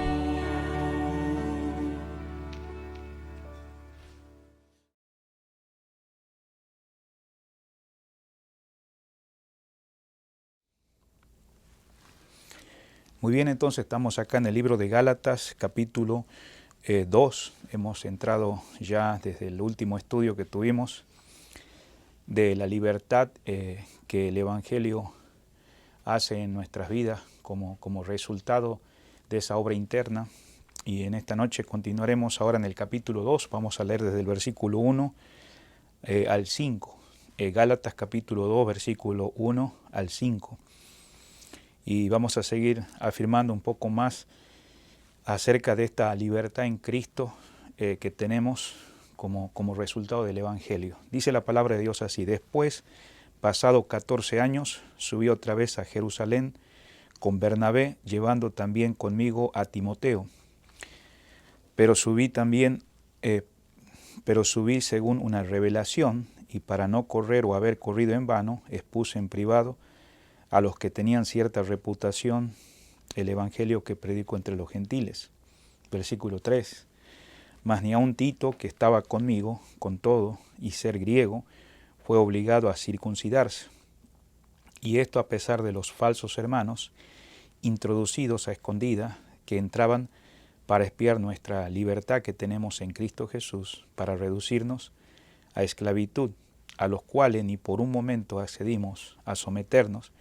Muy bien, entonces estamos acá en el libro de Gálatas, capítulo 2. Hemos entrado ya desde el último estudio que tuvimos de la libertad que el Evangelio hace en nuestras vidas como resultado de esa obra interna. Y en esta noche continuaremos ahora en el capítulo 2, vamos a leer desde el versículo 1 al 5. Gálatas capítulo 2, versículo 1 al 5. Y vamos a seguir afirmando un poco más acerca de esta libertad en Cristo que tenemos como resultado del Evangelio. Dice la palabra de Dios así: después, pasado 14 años, subí otra vez a Jerusalén con Bernabé, llevando también conmigo a Timoteo. Pero subí según una revelación, y para no correr o haber corrido en vano, expuse en privado a los que tenían cierta reputación el Evangelio que predico entre los gentiles. Versículo 3. Mas ni aun Tito, que estaba conmigo, con todo, y ser griego, fue obligado a circuncidarse. Y esto a pesar de los falsos hermanos, introducidos a escondida, que entraban para espiar nuestra libertad que tenemos en Cristo Jesús, para reducirnos a esclavitud, a los cuales ni por un momento accedimos a someternos,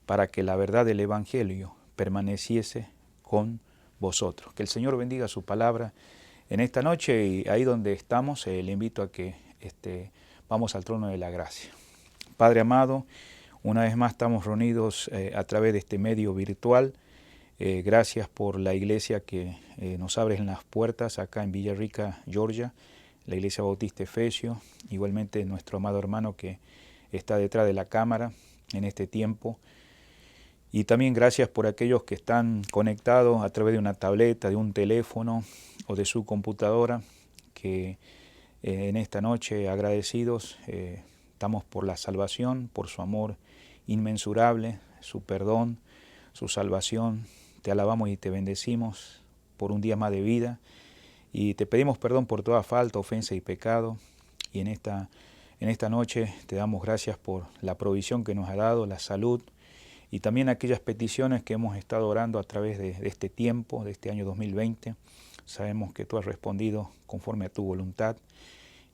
para que la verdad del Evangelio permaneciese con vosotros. Que el Señor bendiga su palabra en esta noche, y ahí donde estamos le invito a que vamos al trono de la gracia. Padre amado, una vez más estamos reunidos a través de este medio virtual. Gracias por la iglesia que nos abre en las puertas acá en Villarrica, Georgia, la Iglesia Bautista Efesio, igualmente nuestro amado hermano que está detrás de la cámara en este tiempo. Y también gracias por aquellos que están conectados a través de una tableta, de un teléfono o de su computadora, que en esta noche agradecidos estamos por la salvación, por su amor inmensurable, su perdón, su salvación. Te alabamos y te bendecimos por un día más de vida y te pedimos perdón por toda falta, ofensa y pecado. Y en esta noche te damos gracias por la provisión que nos ha dado, la salud, y también aquellas peticiones que hemos estado orando a través de este tiempo, de este año 2020. Sabemos que tú has respondido conforme a tu voluntad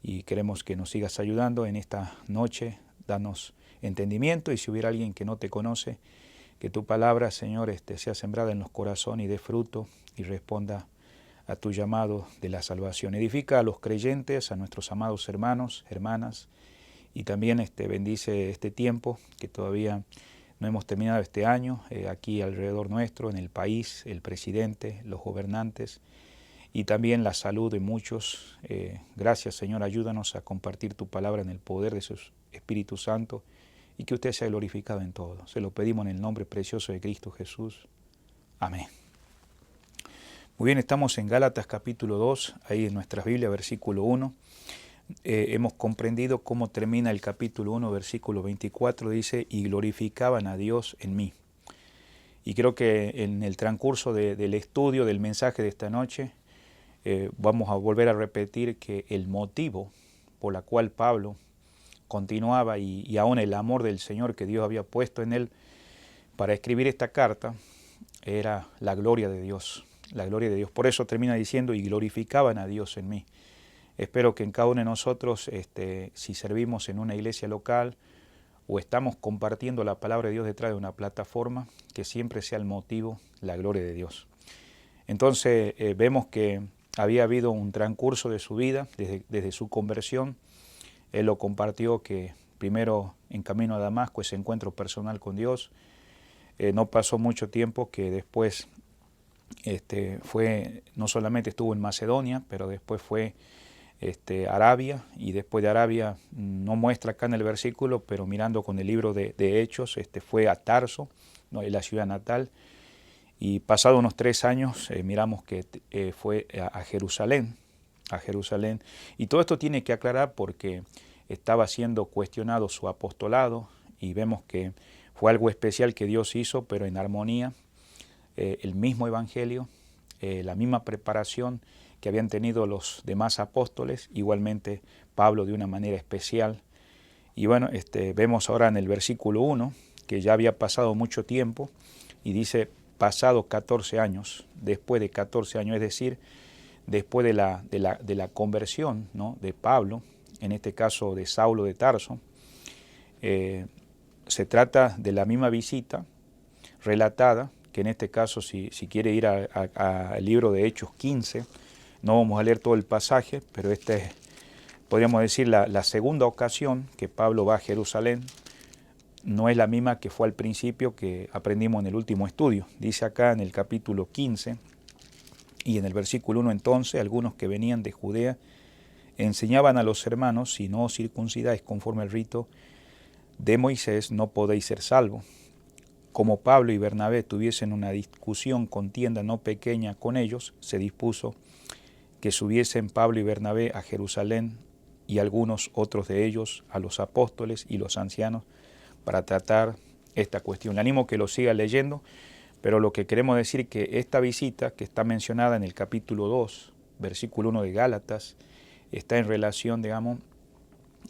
y queremos que nos sigas ayudando en esta noche. Danos entendimiento, y si hubiera alguien que no te conoce, que tu palabra, Señor, sea sembrada en los corazones y dé fruto y responda a tu llamado de la salvación. Edifica a los creyentes, a nuestros amados hermanos, hermanas, y también bendice este tiempo que todavía no hemos terminado este año, aquí alrededor nuestro, en el país, el presidente, los gobernantes y también la salud de muchos. Gracias, Señor, ayúdanos a compartir tu palabra en el poder de su Espíritu Santo y que usted sea glorificado en todo. Se lo pedimos en el nombre precioso de Cristo Jesús. Amén. Muy bien, estamos en Gálatas capítulo 2, ahí en nuestras Biblias, versículo 1. Hemos comprendido cómo termina el capítulo 1, versículo 24, dice: y glorificaban a Dios en mí. Y creo que en el transcurso del estudio del mensaje de esta noche, vamos a volver a repetir que el motivo por la cual Pablo continuaba y aún el amor del Señor que Dios había puesto en él para escribir esta carta era la gloria de Dios, la gloria de Dios. Por eso termina diciendo, y glorificaban a Dios en mí. Espero que en cada uno de nosotros, si servimos en una iglesia local o estamos compartiendo la palabra de Dios detrás de una plataforma, que siempre sea el motivo la gloria de Dios. Entonces vemos que había habido un transcurso de su vida desde su conversión. Él lo compartió que primero en camino a Damasco, ese encuentro personal con Dios. No pasó mucho tiempo que después no solamente estuvo en Macedonia, pero después fue Arabia, y después de Arabia, no muestra acá en el versículo, pero mirando con el libro de Hechos, fue a Tarso, ¿no?, en la ciudad natal, y pasado unos 3 años miramos que fue a Jerusalén, y todo esto tiene que aclarar porque estaba siendo cuestionado su apostolado, y vemos que fue algo especial que Dios hizo, pero en armonía, el mismo evangelio, la misma preparación que habían tenido los demás apóstoles, igualmente Pablo de una manera especial. Y bueno, vemos ahora en el versículo 1 que ya había pasado mucho tiempo, y dice, pasados 14 años, después de 14 años, es decir, después de la conversión, ¿no?, de Pablo, en este caso de Saulo de Tarso. Se trata de la misma visita relatada, que en este caso, si quiere ir al libro de Hechos 15, no vamos a leer todo el pasaje, pero podríamos decir, la segunda ocasión que Pablo va a Jerusalén. No es la misma que fue al principio, que aprendimos en el último estudio. Dice acá en el capítulo 15 y en el versículo 1, entonces algunos que venían de Judea enseñaban a los hermanos, si no os circuncidáis conforme al rito de Moisés, no podéis ser salvos. Como Pablo y Bernabé tuviesen una discusión, contienda no pequeña con ellos, se dispuso que subiesen Pablo y Bernabé a Jerusalén, y algunos otros de ellos a los apóstoles y los ancianos, para tratar esta cuestión. Le animo que lo siga leyendo, pero lo que queremos decir es que esta visita, que está mencionada en el capítulo 2, versículo 1 de Gálatas, está en relación, digamos,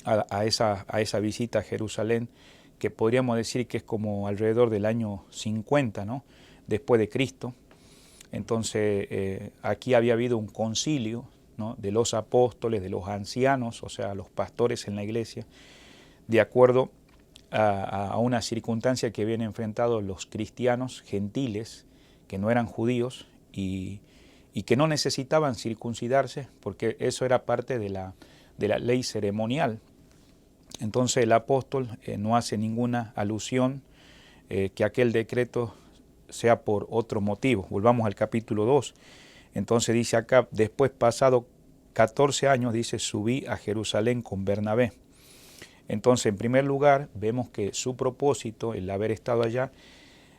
a esa visita a Jerusalén, que podríamos decir que es como alrededor del año 50, ¿no?, después de Cristo. Entonces, aquí había habido un concilio, ¿no?, de los apóstoles, de los ancianos, o sea, los pastores en la iglesia, de acuerdo a una circunstancia que habían enfrentado los cristianos gentiles, que no eran judíos, y que no necesitaban circuncidarse, porque eso era parte de la ley ceremonial. Entonces el apóstol no hace ninguna alusión que aquel decreto sea por otro motivo. Volvamos al capítulo 2. Entonces dice acá, después pasado 14 años, dice, subí a Jerusalén con Bernabé. Entonces, en primer lugar, vemos que su propósito, el haber estado allá,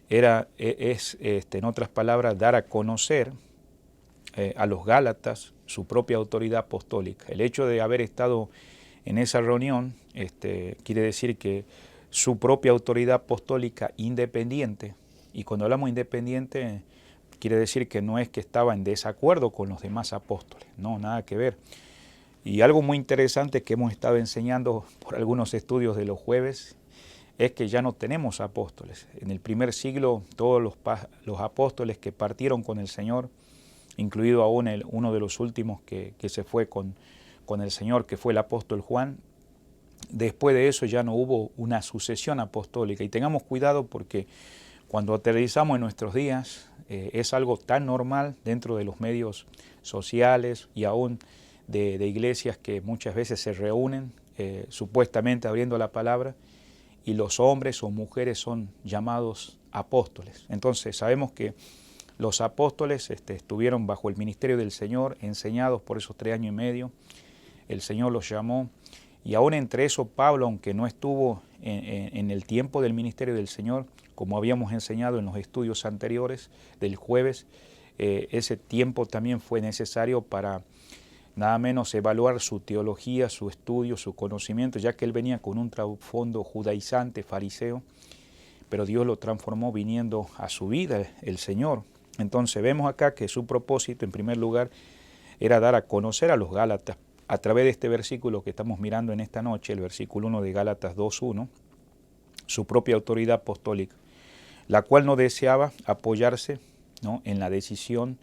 es en otras palabras, dar a conocer a los Gálatas su propia autoridad apostólica. El hecho de haber estado en esa reunión quiere decir que su propia autoridad apostólica independiente, y cuando hablamos independiente, quiere decir que no es que estaba en desacuerdo con los demás apóstoles, no, nada que ver. Y algo muy interesante que hemos estado enseñando por algunos estudios de los jueves es que ya no tenemos apóstoles. En el primer siglo todos los apóstoles que partieron con el Señor, incluido aún uno de los últimos que se fue con el Señor, que fue el apóstol Juan, después de eso ya no hubo una sucesión apostólica. Y tengamos cuidado porque cuando aterrizamos en nuestros días es algo tan normal dentro de los medios sociales y aún de iglesias que muchas veces se reúnen supuestamente abriendo la palabra, y los hombres o mujeres son llamados apóstoles. Entonces sabemos que los apóstoles estuvieron bajo el ministerio del Señor, enseñados por esos 3 años y medio. El Señor los llamó, y aún entre eso Pablo, aunque no estuvo en el tiempo del ministerio del Señor, como habíamos enseñado en los estudios anteriores del jueves, ese tiempo también fue necesario para nada menos evaluar su teología, su estudio, su conocimiento, ya que él venía con un trasfondo judaizante, fariseo, pero Dios lo transformó viniendo a su vida, el Señor. Entonces vemos acá que su propósito, en primer lugar, era dar a conocer a los Gálatas a través de este versículo que estamos mirando en esta noche, el versículo 1 de Gálatas 2:1, su propia autoridad apostólica, la cual no deseaba apoyarse, ¿no?, en la decisión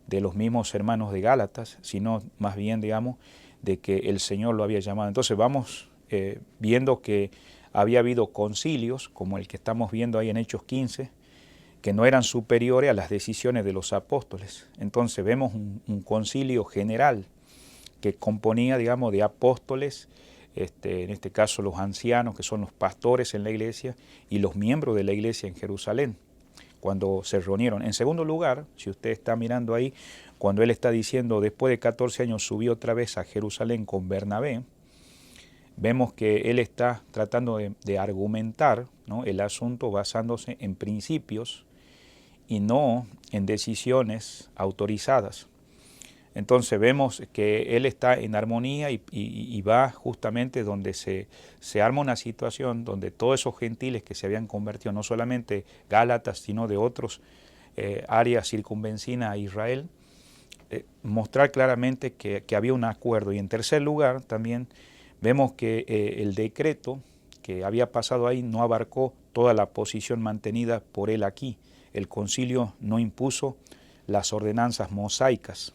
de los mismos hermanos de Gálatas, sino más bien, digamos, de que el Señor lo había llamado. Entonces vamos viendo que había habido concilios, como el que estamos viendo ahí en Hechos 15, que no eran superiores a las decisiones de los apóstoles. Entonces vemos un concilio general que componía, digamos, de apóstoles, en este caso los ancianos, que son los pastores en la iglesia, y los miembros de la iglesia en Jerusalén, cuando se reunieron. En segundo lugar, si usted está mirando ahí, cuando él está diciendo, después de 14 años subí otra vez a Jerusalén con Bernabé, vemos que él está tratando de argumentar, ¿no?, el asunto basándose en principios y no en decisiones autorizadas. Entonces vemos que él está en armonía y va justamente donde se arma una situación donde todos esos gentiles que se habían convertido, no solamente Gálatas, sino de otros áreas circunvecinas a Israel, mostrar claramente que había un acuerdo. Y en tercer lugar también vemos que el decreto que había pasado ahí no abarcó toda la posición mantenida por él aquí. El concilio no impuso las ordenanzas mosaicas.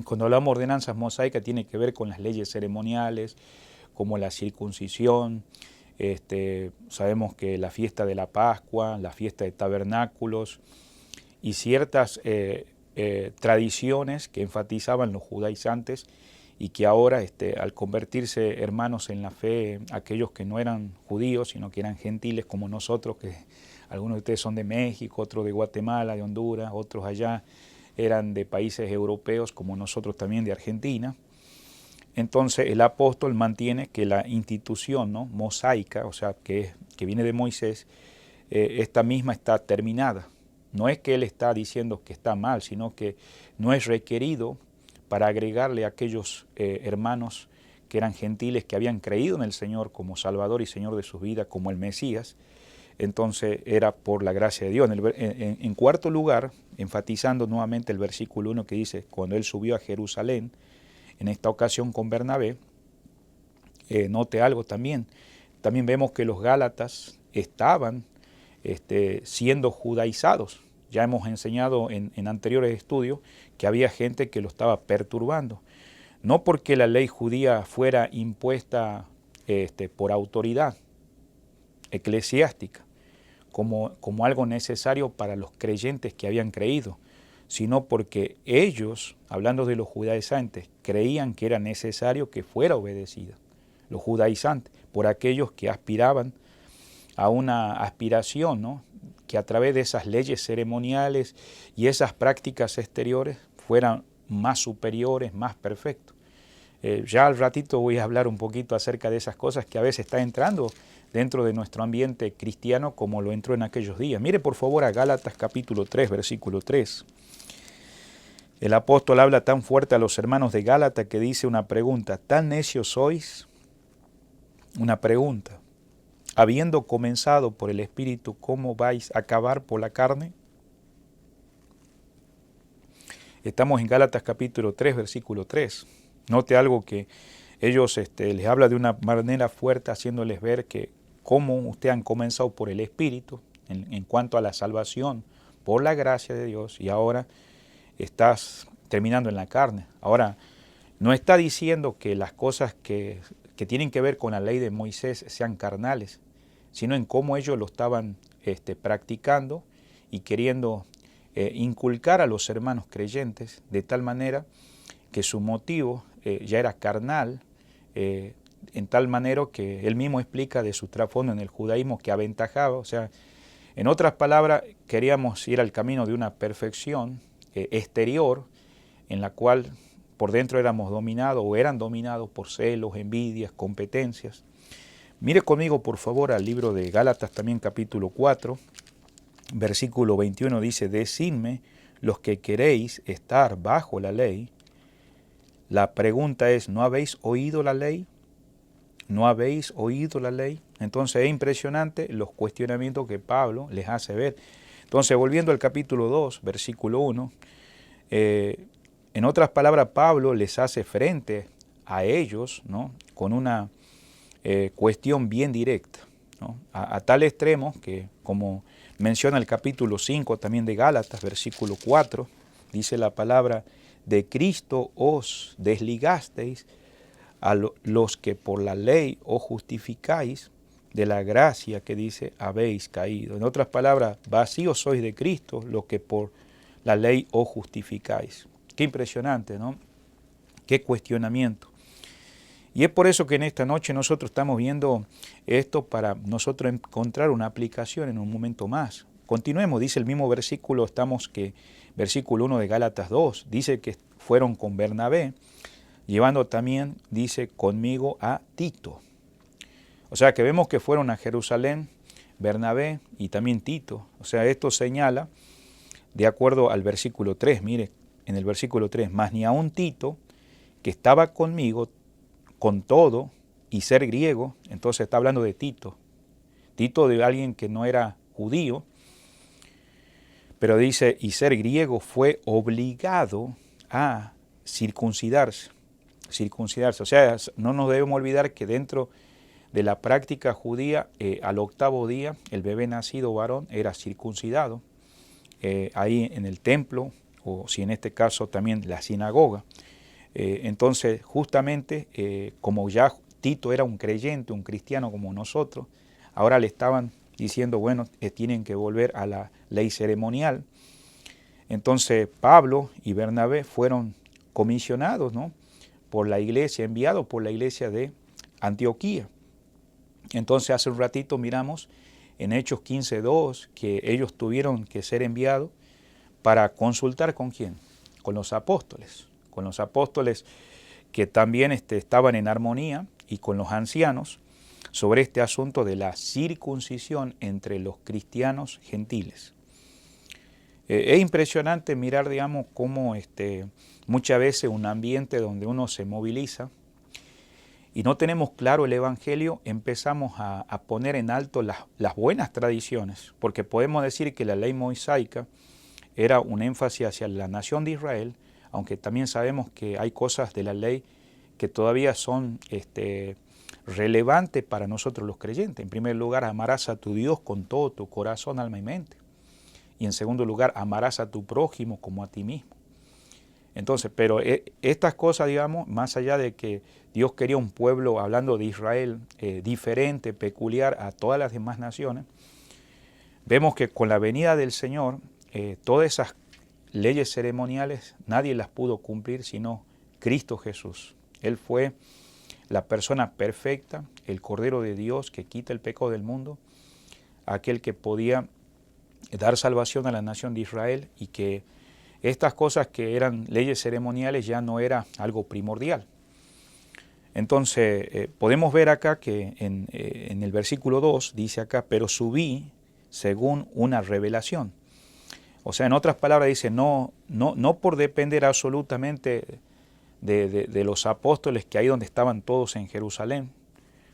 Cuando hablamos de ordenanzas mosaicas tiene que ver con las leyes ceremoniales, como la circuncisión, sabemos que la fiesta de la Pascua, la fiesta de tabernáculos y ciertas tradiciones que enfatizaban los judaizantes y que ahora al convertirse hermanos en la fe, aquellos que no eran judíos, sino que eran gentiles como nosotros, que algunos de ustedes son de México, otros de Guatemala, de Honduras, otros allá eran de países europeos como nosotros también de Argentina. Entonces el apóstol mantiene que la institución, ¿no?, mosaica, o sea, que viene de Moisés, esta misma está terminada. No es que él está diciendo que está mal, sino que no es requerido para agregarle a aquellos hermanos que eran gentiles, que habían creído en el Señor como Salvador y Señor de sus vidas, como el Mesías. Entonces era por la gracia de Dios. En cuarto lugar, enfatizando nuevamente el versículo 1 que dice, cuando él subió a Jerusalén, en esta ocasión con Bernabé, note algo también. También vemos que los Gálatas estaban siendo judaizados. Ya hemos enseñado en anteriores estudios que había gente que lo estaba perturbando. No porque la ley judía fuera impuesta por autoridad eclesiástica, como algo necesario para los creyentes que habían creído, sino porque ellos, hablando de los judaizantes, creían que era necesario que fuera obedecida, los judaizantes, por aquellos que aspiraban a una aspiración, ¿no?, que a través de esas leyes ceremoniales y esas prácticas exteriores fueran más superiores, más perfectos. Ya al ratito voy a hablar un poquito acerca de esas cosas que a veces está entrando dentro de nuestro ambiente cristiano como lo entró en aquellos días. Mire por favor a Gálatas capítulo 3, versículo 3. El apóstol habla tan fuerte a los hermanos de Gálatas que dice una pregunta, ¿tan necios sois? Una pregunta. Habiendo comenzado por el Espíritu, ¿cómo vais a acabar por la carne? Estamos en Gálatas capítulo 3, versículo 3. Note algo que ellos les habla de una manera fuerte, haciéndoles ver que cómo ustedes han comenzado por el Espíritu, en cuanto a la salvación, por la gracia de Dios, y ahora estás terminando en la carne. Ahora, no está diciendo que las cosas que tienen que ver con la ley de Moisés sean carnales, sino en cómo ellos lo estaban practicando y queriendo inculcar a los hermanos creyentes de tal manera que su motivo ya era carnal, en tal manera que él mismo explica de su trasfondo en el judaísmo que aventajaba, o sea, en otras palabras, queríamos ir al camino de una perfección exterior en la cual por dentro éramos dominados o eran dominados por celos, envidias, competencias. Mire conmigo por favor al libro de Gálatas también capítulo 4, versículo 21 dice, decidme los que queréis estar bajo la ley. La pregunta es, ¿no habéis oído la ley? ¿No habéis oído la ley? Entonces es impresionante los cuestionamientos que Pablo les hace ver. Entonces volviendo al capítulo 2, versículo 1, en otras palabras Pablo les hace frente a ellos, ¿no?, con una cuestión bien directa, ¿no?, a tal extremo que, como menciona el capítulo 5 también de Gálatas, versículo 4, dice la palabra: de Cristo os desligasteis a los que por la ley os justificáis, de la gracia que dice habéis caído. En otras palabras, vacíos sois de Cristo, los que por la ley os justificáis. Qué impresionante, ¿no? Qué cuestionamiento. Y es por eso que en esta noche nosotros estamos viendo esto para nosotros encontrar una aplicación en un momento más. Continuemos, dice el mismo versículo, versículo 1 de Gálatas 2, dice que fueron con Bernabé, llevando también, dice, conmigo a Tito. O sea que vemos que fueron a Jerusalén Bernabé y también Tito. O sea, esto señala, de acuerdo al versículo 3, mire, en el versículo 3, mas ni aun Tito, que estaba conmigo, con todo, y ser griego, entonces está hablando de Tito. Tito de alguien que no era judío, pero dice, y ser griego fue obligado a circuncidarse. O sea, no nos debemos olvidar que dentro de la práctica judía, al octavo día, el bebé nacido varón era circuncidado, ahí en el templo, o si en este caso también la sinagoga. Entonces, justamente, como ya Tito era un creyente, un cristiano como nosotros, ahora le estaban diciendo, bueno, tienen que volver a la ley ceremonial. Entonces, Pablo y Bernabé fueron comisionados, ¿no?, por la iglesia, enviados por la iglesia de Antioquía. Entonces, hace un ratito miramos en Hechos 15:2 que ellos tuvieron que ser enviados para consultar ¿con quién? Con los apóstoles que también estaban en armonía, y con los ancianos, sobre este asunto de la circuncisión entre los cristianos gentiles. Es impresionante mirar, digamos, cómo muchas veces un ambiente donde uno se moviliza y no tenemos claro el Evangelio, empezamos a poner en alto las buenas tradiciones, porque podemos decir que la ley mosaica era un énfasis hacia la nación de Israel, aunque también sabemos que hay cosas de la ley que todavía son relevantes para nosotros los creyentes. En primer lugar, amarás a tu Dios con todo tu corazón, alma y mente. Y en segundo lugar, amarás a tu prójimo como a ti mismo. Entonces, pero estas cosas, digamos, más allá de que Dios quería un pueblo, hablando de Israel, diferente, peculiar a todas las demás naciones, vemos que con la venida del Señor, todas esas leyes ceremoniales nadie las pudo cumplir sino Cristo Jesús. Él fue la persona perfecta, el Cordero de Dios que quita el pecado del mundo, aquel que podía dar salvación a la nación de Israel, y que estas cosas que eran leyes ceremoniales ya no era algo primordial. Entonces, podemos ver acá que en el versículo 2 dice acá, pero subí según una revelación. O sea, en otras palabras dice, no por depender absolutamente de los apóstoles, que ahí donde estaban todos en Jerusalén,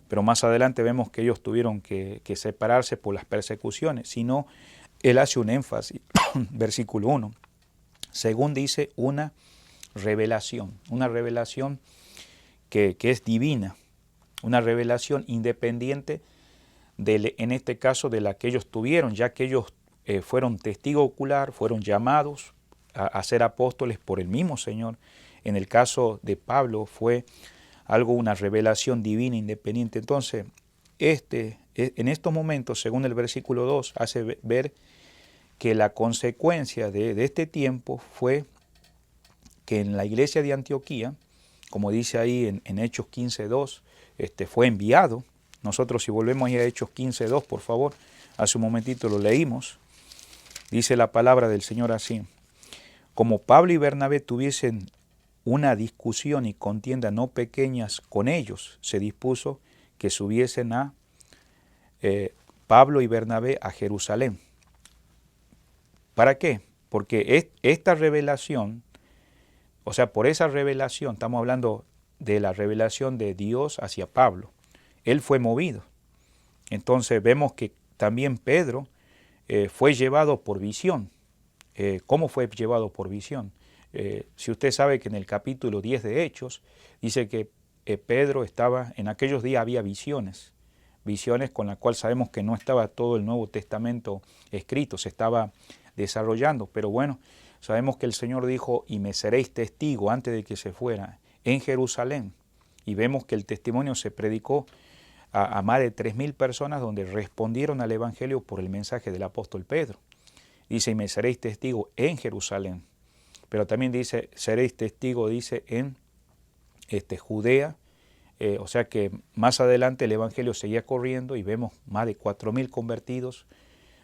pero más adelante vemos que ellos tuvieron que separarse por las persecuciones, sino él hace un énfasis, versículo 1, según dice una revelación que es divina, una revelación independiente en este caso de la que ellos tuvieron, ya que ellos fueron testigo ocular, fueron llamados a ser apóstoles por el mismo Señor. En el caso de Pablo fue una revelación divina independiente. Entonces, en estos momentos, según el versículo 2, hace ver que la consecuencia de este tiempo fue que en la iglesia de Antioquía, como dice ahí en Hechos 15:2, fue enviado. Nosotros, si volvemos a Hechos 15:2, por favor, hace un momentito lo leímos, dice la palabra del Señor así: como Pablo y Bernabé tuviesen una discusión y contienda no pequeñas con ellos, se dispuso que subiesen a Pablo y Bernabé a Jerusalén. ¿Para qué? Porque esta revelación, o sea, por esa revelación, estamos hablando de la revelación de Dios hacia Pablo, él fue movido. Entonces vemos que también Pedro fue llevado por visión. ¿Cómo fue llevado por visión? Si usted sabe que en el capítulo 10 de Hechos dice que Pedro estaba, en aquellos días había visiones con las cuales sabemos que no estaba todo el Nuevo Testamento escrito, se estaba desarrollando, pero bueno, sabemos que el Señor dijo, y me seréis testigo antes de que se fuera en Jerusalén, y vemos que el testimonio se predicó a más de 3.000 personas donde respondieron al Evangelio por el mensaje del apóstol Pedro. Dice, y me seréis testigo en Jerusalén, pero también dice, seréis testigo, dice, en Judea, o sea que más adelante el Evangelio seguía corriendo y vemos más de 4.000 convertidos,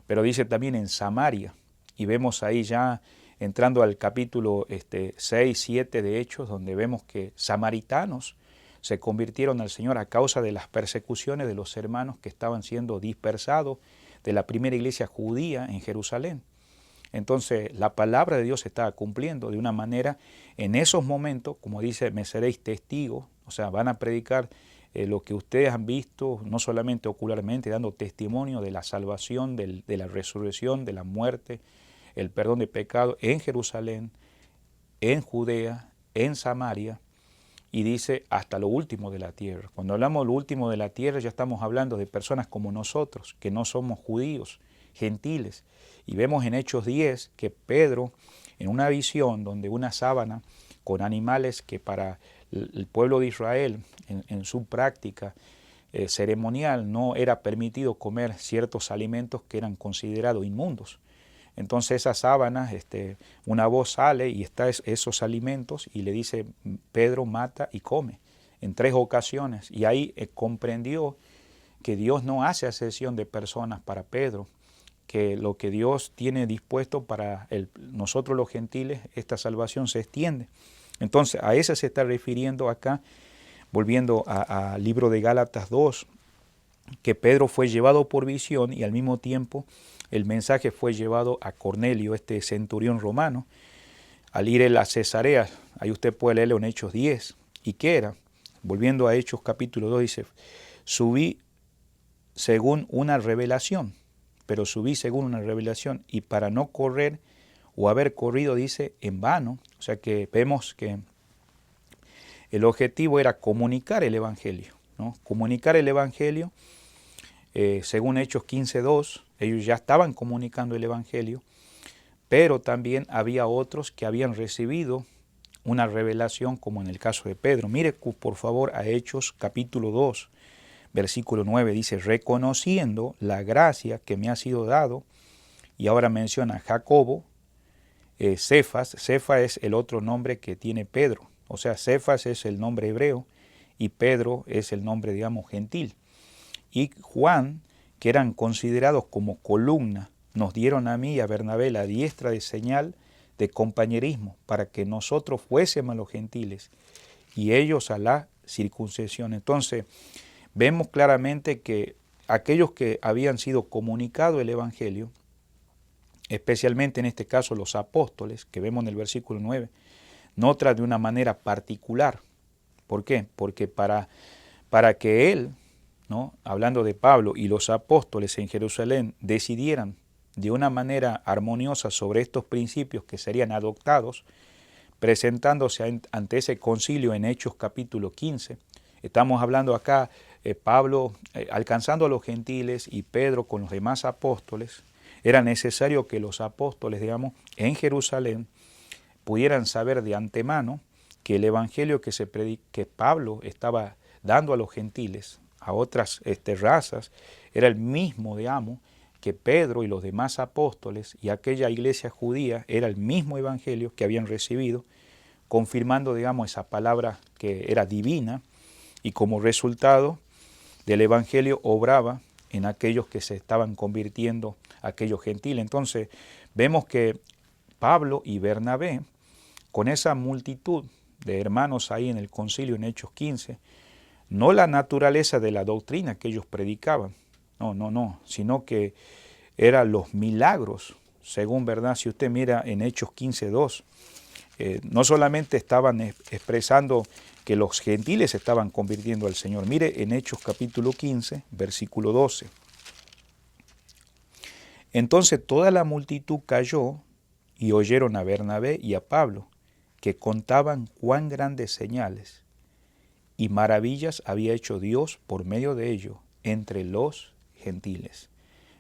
pero dice también en Samaria, y vemos ahí ya entrando al capítulo 6, 7 de Hechos, donde vemos que samaritanos se convirtieron al Señor a causa de las persecuciones de los hermanos que estaban siendo dispersados de la primera iglesia judía en Jerusalén. Entonces la palabra de Dios se estaba cumpliendo de una manera en esos momentos, como dice, me seréis testigos, o sea, van a predicar lo que ustedes han visto, no solamente ocularmente, dando testimonio de la salvación, de la resurrección, de la muerte, el perdón de pecado en Jerusalén, en Judea, en Samaria, y dice hasta lo último de la tierra. Cuando hablamos de lo último de la tierra ya estamos hablando de personas como nosotros, que no somos judíos, gentiles. Y vemos en Hechos 10 que Pedro, en una visión donde una sábana con animales que para el pueblo de Israel, en su práctica ceremonial, no era permitido comer ciertos alimentos que eran considerados inmundos. Entonces esa sábana, una voz sale y está esos alimentos y le dice, Pedro, mata y come, en 3 ocasiones. Y ahí comprendió que Dios no hace acepción de personas para Pedro, que lo que Dios tiene dispuesto para nosotros los gentiles, esta salvación se extiende. Entonces a eso se está refiriendo acá, volviendo al libro de Gálatas 2, que Pedro fue llevado por visión y al mismo tiempo el mensaje fue llevado a Cornelio, este centurión romano, al ir él a Cesarea. Ahí usted puede leerlo en Hechos 10. ¿Y qué era? Volviendo a Hechos capítulo 2, dice, subí según una revelación, pero subí según una revelación y para no correr o haber corrido, dice, en vano. O sea que vemos que el objetivo era comunicar el Evangelio, ¿no? Comunicar el Evangelio, según Hechos 15:2, ellos ya estaban comunicando el Evangelio, pero también había otros que habían recibido una revelación, como en el caso de Pedro. Mire por favor a Hechos capítulo 2, versículo 9, dice, reconociendo la gracia que me ha sido dado, y ahora menciona a Jacobo, Cefas es el otro nombre que tiene Pedro, o sea, Cefas es el nombre hebreo y Pedro es el nombre, digamos, gentil. Y Juan, que eran considerados como columna, nos dieron a mí y a Bernabé la diestra de señal de compañerismo para que nosotros fuésemos a los gentiles y ellos a la circuncisión. Entonces, vemos claramente que aquellos que habían sido comunicado el Evangelio, especialmente en este caso los apóstoles, que vemos en el versículo 9, nota de una manera particular. ¿Por qué? Porque para que él, ¿no?, hablando de Pablo y los apóstoles en Jerusalén, decidieran de una manera armoniosa sobre estos principios que serían adoptados, presentándose ante ese concilio en Hechos capítulo 15, estamos hablando acá, Pablo alcanzando a los gentiles y Pedro con los demás apóstoles, era necesario que los apóstoles, digamos, en Jerusalén pudieran saber de antemano que el evangelio que Pablo estaba dando a los gentiles, a otras razas, era el mismo, digamos, que Pedro y los demás apóstoles y aquella iglesia judía, era el mismo evangelio que habían recibido, confirmando, digamos, esa palabra que era divina, y como resultado del evangelio obraba en aquellos que se estaban convirtiendo, aquellos gentiles. Entonces vemos que Pablo y Bernabé, con esa multitud de hermanos ahí en el concilio en Hechos 15, no la naturaleza de la doctrina que ellos predicaban, no, sino que eran los milagros, según verdad, si usted mira en Hechos 15:2, no solamente estaban expresando que los gentiles se estaban convirtiendo al Señor. Mire en Hechos capítulo 15, versículo 12. Entonces toda la multitud cayó y oyeron a Bernabé y a Pablo, que contaban cuán grandes señales y maravillas había hecho Dios por medio de ellos entre los gentiles.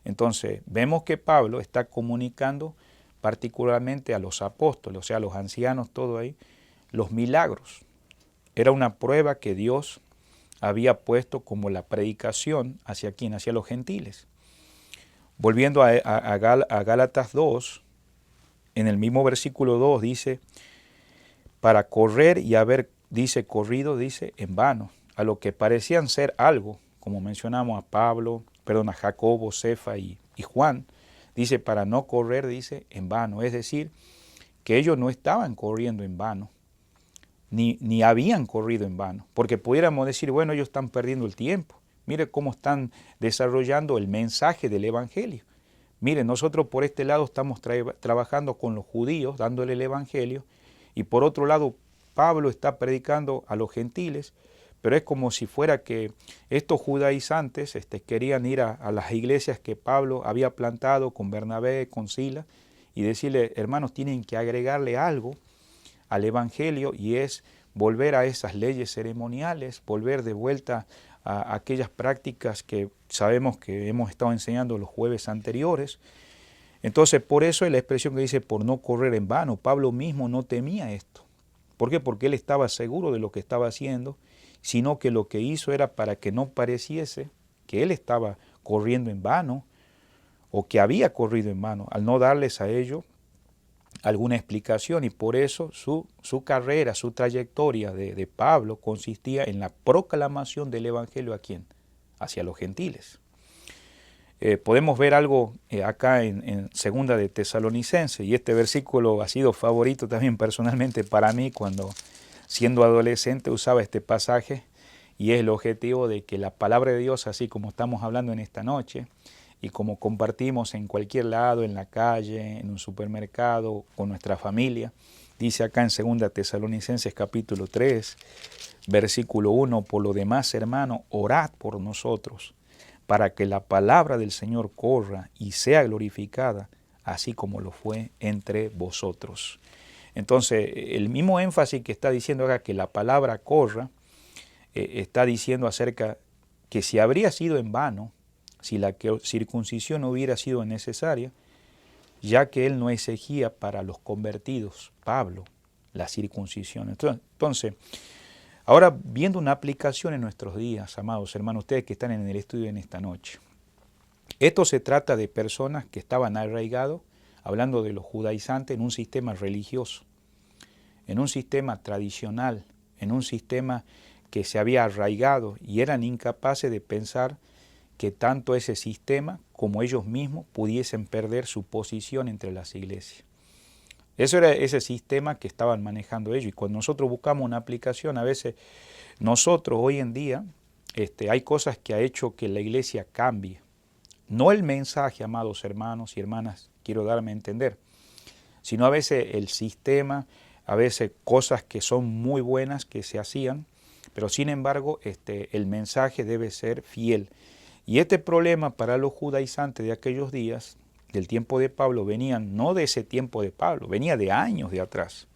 Entonces, vemos que Pablo está comunicando particularmente a los apóstoles, o sea, a los ancianos, todo ahí, los milagros. Era una prueba que Dios había puesto como la predicación hacia quién, hacia los gentiles. Volviendo a Gálatas 2, en el mismo versículo 2 dice, para correr y haber, dice, corrido, dice, en vano, a lo que parecían ser algo, como mencionamos a Jacobo, Cefa y Juan, dice, para no correr, dice, en vano. Es decir, que ellos no estaban corriendo en vano, ni habían corrido en vano, porque pudiéramos decir, bueno, ellos están perdiendo el tiempo. Mire cómo están desarrollando el mensaje del Evangelio. Mire, nosotros por este lado estamos trabajando con los judíos, dándole el Evangelio, y por otro lado Pablo está predicando a los gentiles, pero es como si fuera que estos judaizantes querían ir a las iglesias que Pablo había plantado con Bernabé, con Sila, y decirle, hermanos, tienen que agregarle algo al Evangelio, y es volver a esas leyes ceremoniales, volver de vuelta a aquellas prácticas que sabemos que hemos estado enseñando los jueves anteriores. Entonces, por eso es la expresión que dice, por no correr en vano. Pablo mismo no temía esto. ¿Por qué? Porque él estaba seguro de lo que estaba haciendo, sino que lo que hizo era para que no pareciese que él estaba corriendo en vano o que había corrido en vano, al no darles a ellos alguna explicación, y por eso su carrera, su trayectoria de Pablo consistía en la proclamación del Evangelio ¿a quién? Hacia los gentiles. Podemos ver algo acá en Segunda de Tesalonicenses, y este versículo ha sido favorito también personalmente para mí cuando siendo adolescente usaba este pasaje, y es el objetivo de que la palabra de Dios, así como estamos hablando en esta noche, y como compartimos en cualquier lado, en la calle, en un supermercado, con nuestra familia, dice acá en 2 Tesalonicenses capítulo 3, versículo 1, por lo demás, hermano, orad por nosotros, para que la palabra del Señor corra y sea glorificada, así como lo fue entre vosotros. Entonces, el mismo énfasis que está diciendo acá que la palabra corra, está diciendo acerca que si habría sido en vano, si la circuncisión no hubiera sido necesaria, ya que él no exigía para los convertidos, Pablo, la circuncisión. Entonces, ahora viendo una aplicación en nuestros días, amados hermanos, ustedes que están en el estudio en esta noche, esto se trata de personas que estaban arraigados, hablando de los judaizantes, en un sistema religioso, en un sistema tradicional, en un sistema que se había arraigado, y eran incapaces de pensar que tanto ese sistema como ellos mismos pudiesen perder su posición entre las iglesias. Eso era ese sistema que estaban manejando ellos, y cuando nosotros buscamos una aplicación, a veces nosotros hoy en día hay cosas que ha hecho que la iglesia cambie. No el mensaje, amados hermanos y hermanas, quiero darme a entender, sino a veces el sistema, a veces cosas que son muy buenas que se hacían, pero sin embargo el mensaje debe ser fiel. Y este problema para los judaizantes de aquellos días, del tiempo de Pablo, venía no de ese tiempo de Pablo, venía de años de atrás,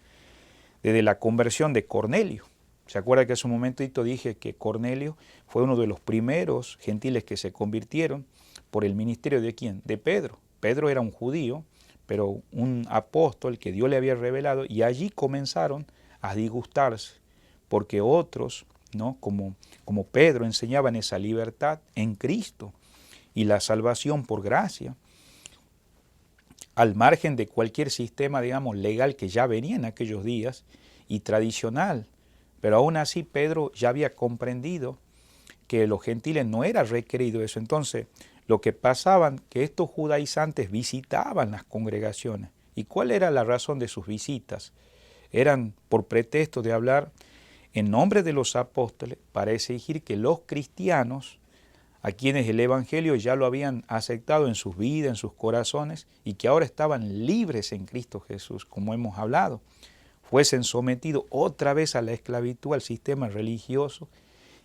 desde la conversión de Cornelio. ¿Se acuerda que hace un momentito dije que Cornelio fue uno de los primeros gentiles que se convirtieron por el ministerio de quién? De Pedro. Pedro era un judío, pero un apóstol que Dios le había revelado, y allí comenzaron a disgustarse, porque otros, ¿no? como Pedro, enseñaban esa libertad en Cristo y la salvación por gracia, al margen de cualquier sistema, digamos, legal que ya venía en aquellos días y tradicional. Pero aún así Pedro ya había comprendido que los gentiles no era requerido eso. Entonces, lo que pasaban, que estos judaizantes visitaban las congregaciones. ¿Y cuál era la razón de sus visitas? Eran por pretexto de hablar en nombre de los apóstoles para exigir que los cristianos, a quienes el Evangelio ya lo habían aceptado en sus vidas, en sus corazones, y que ahora estaban libres en Cristo Jesús, como hemos hablado, fuesen sometidos otra vez a la esclavitud, al sistema religioso,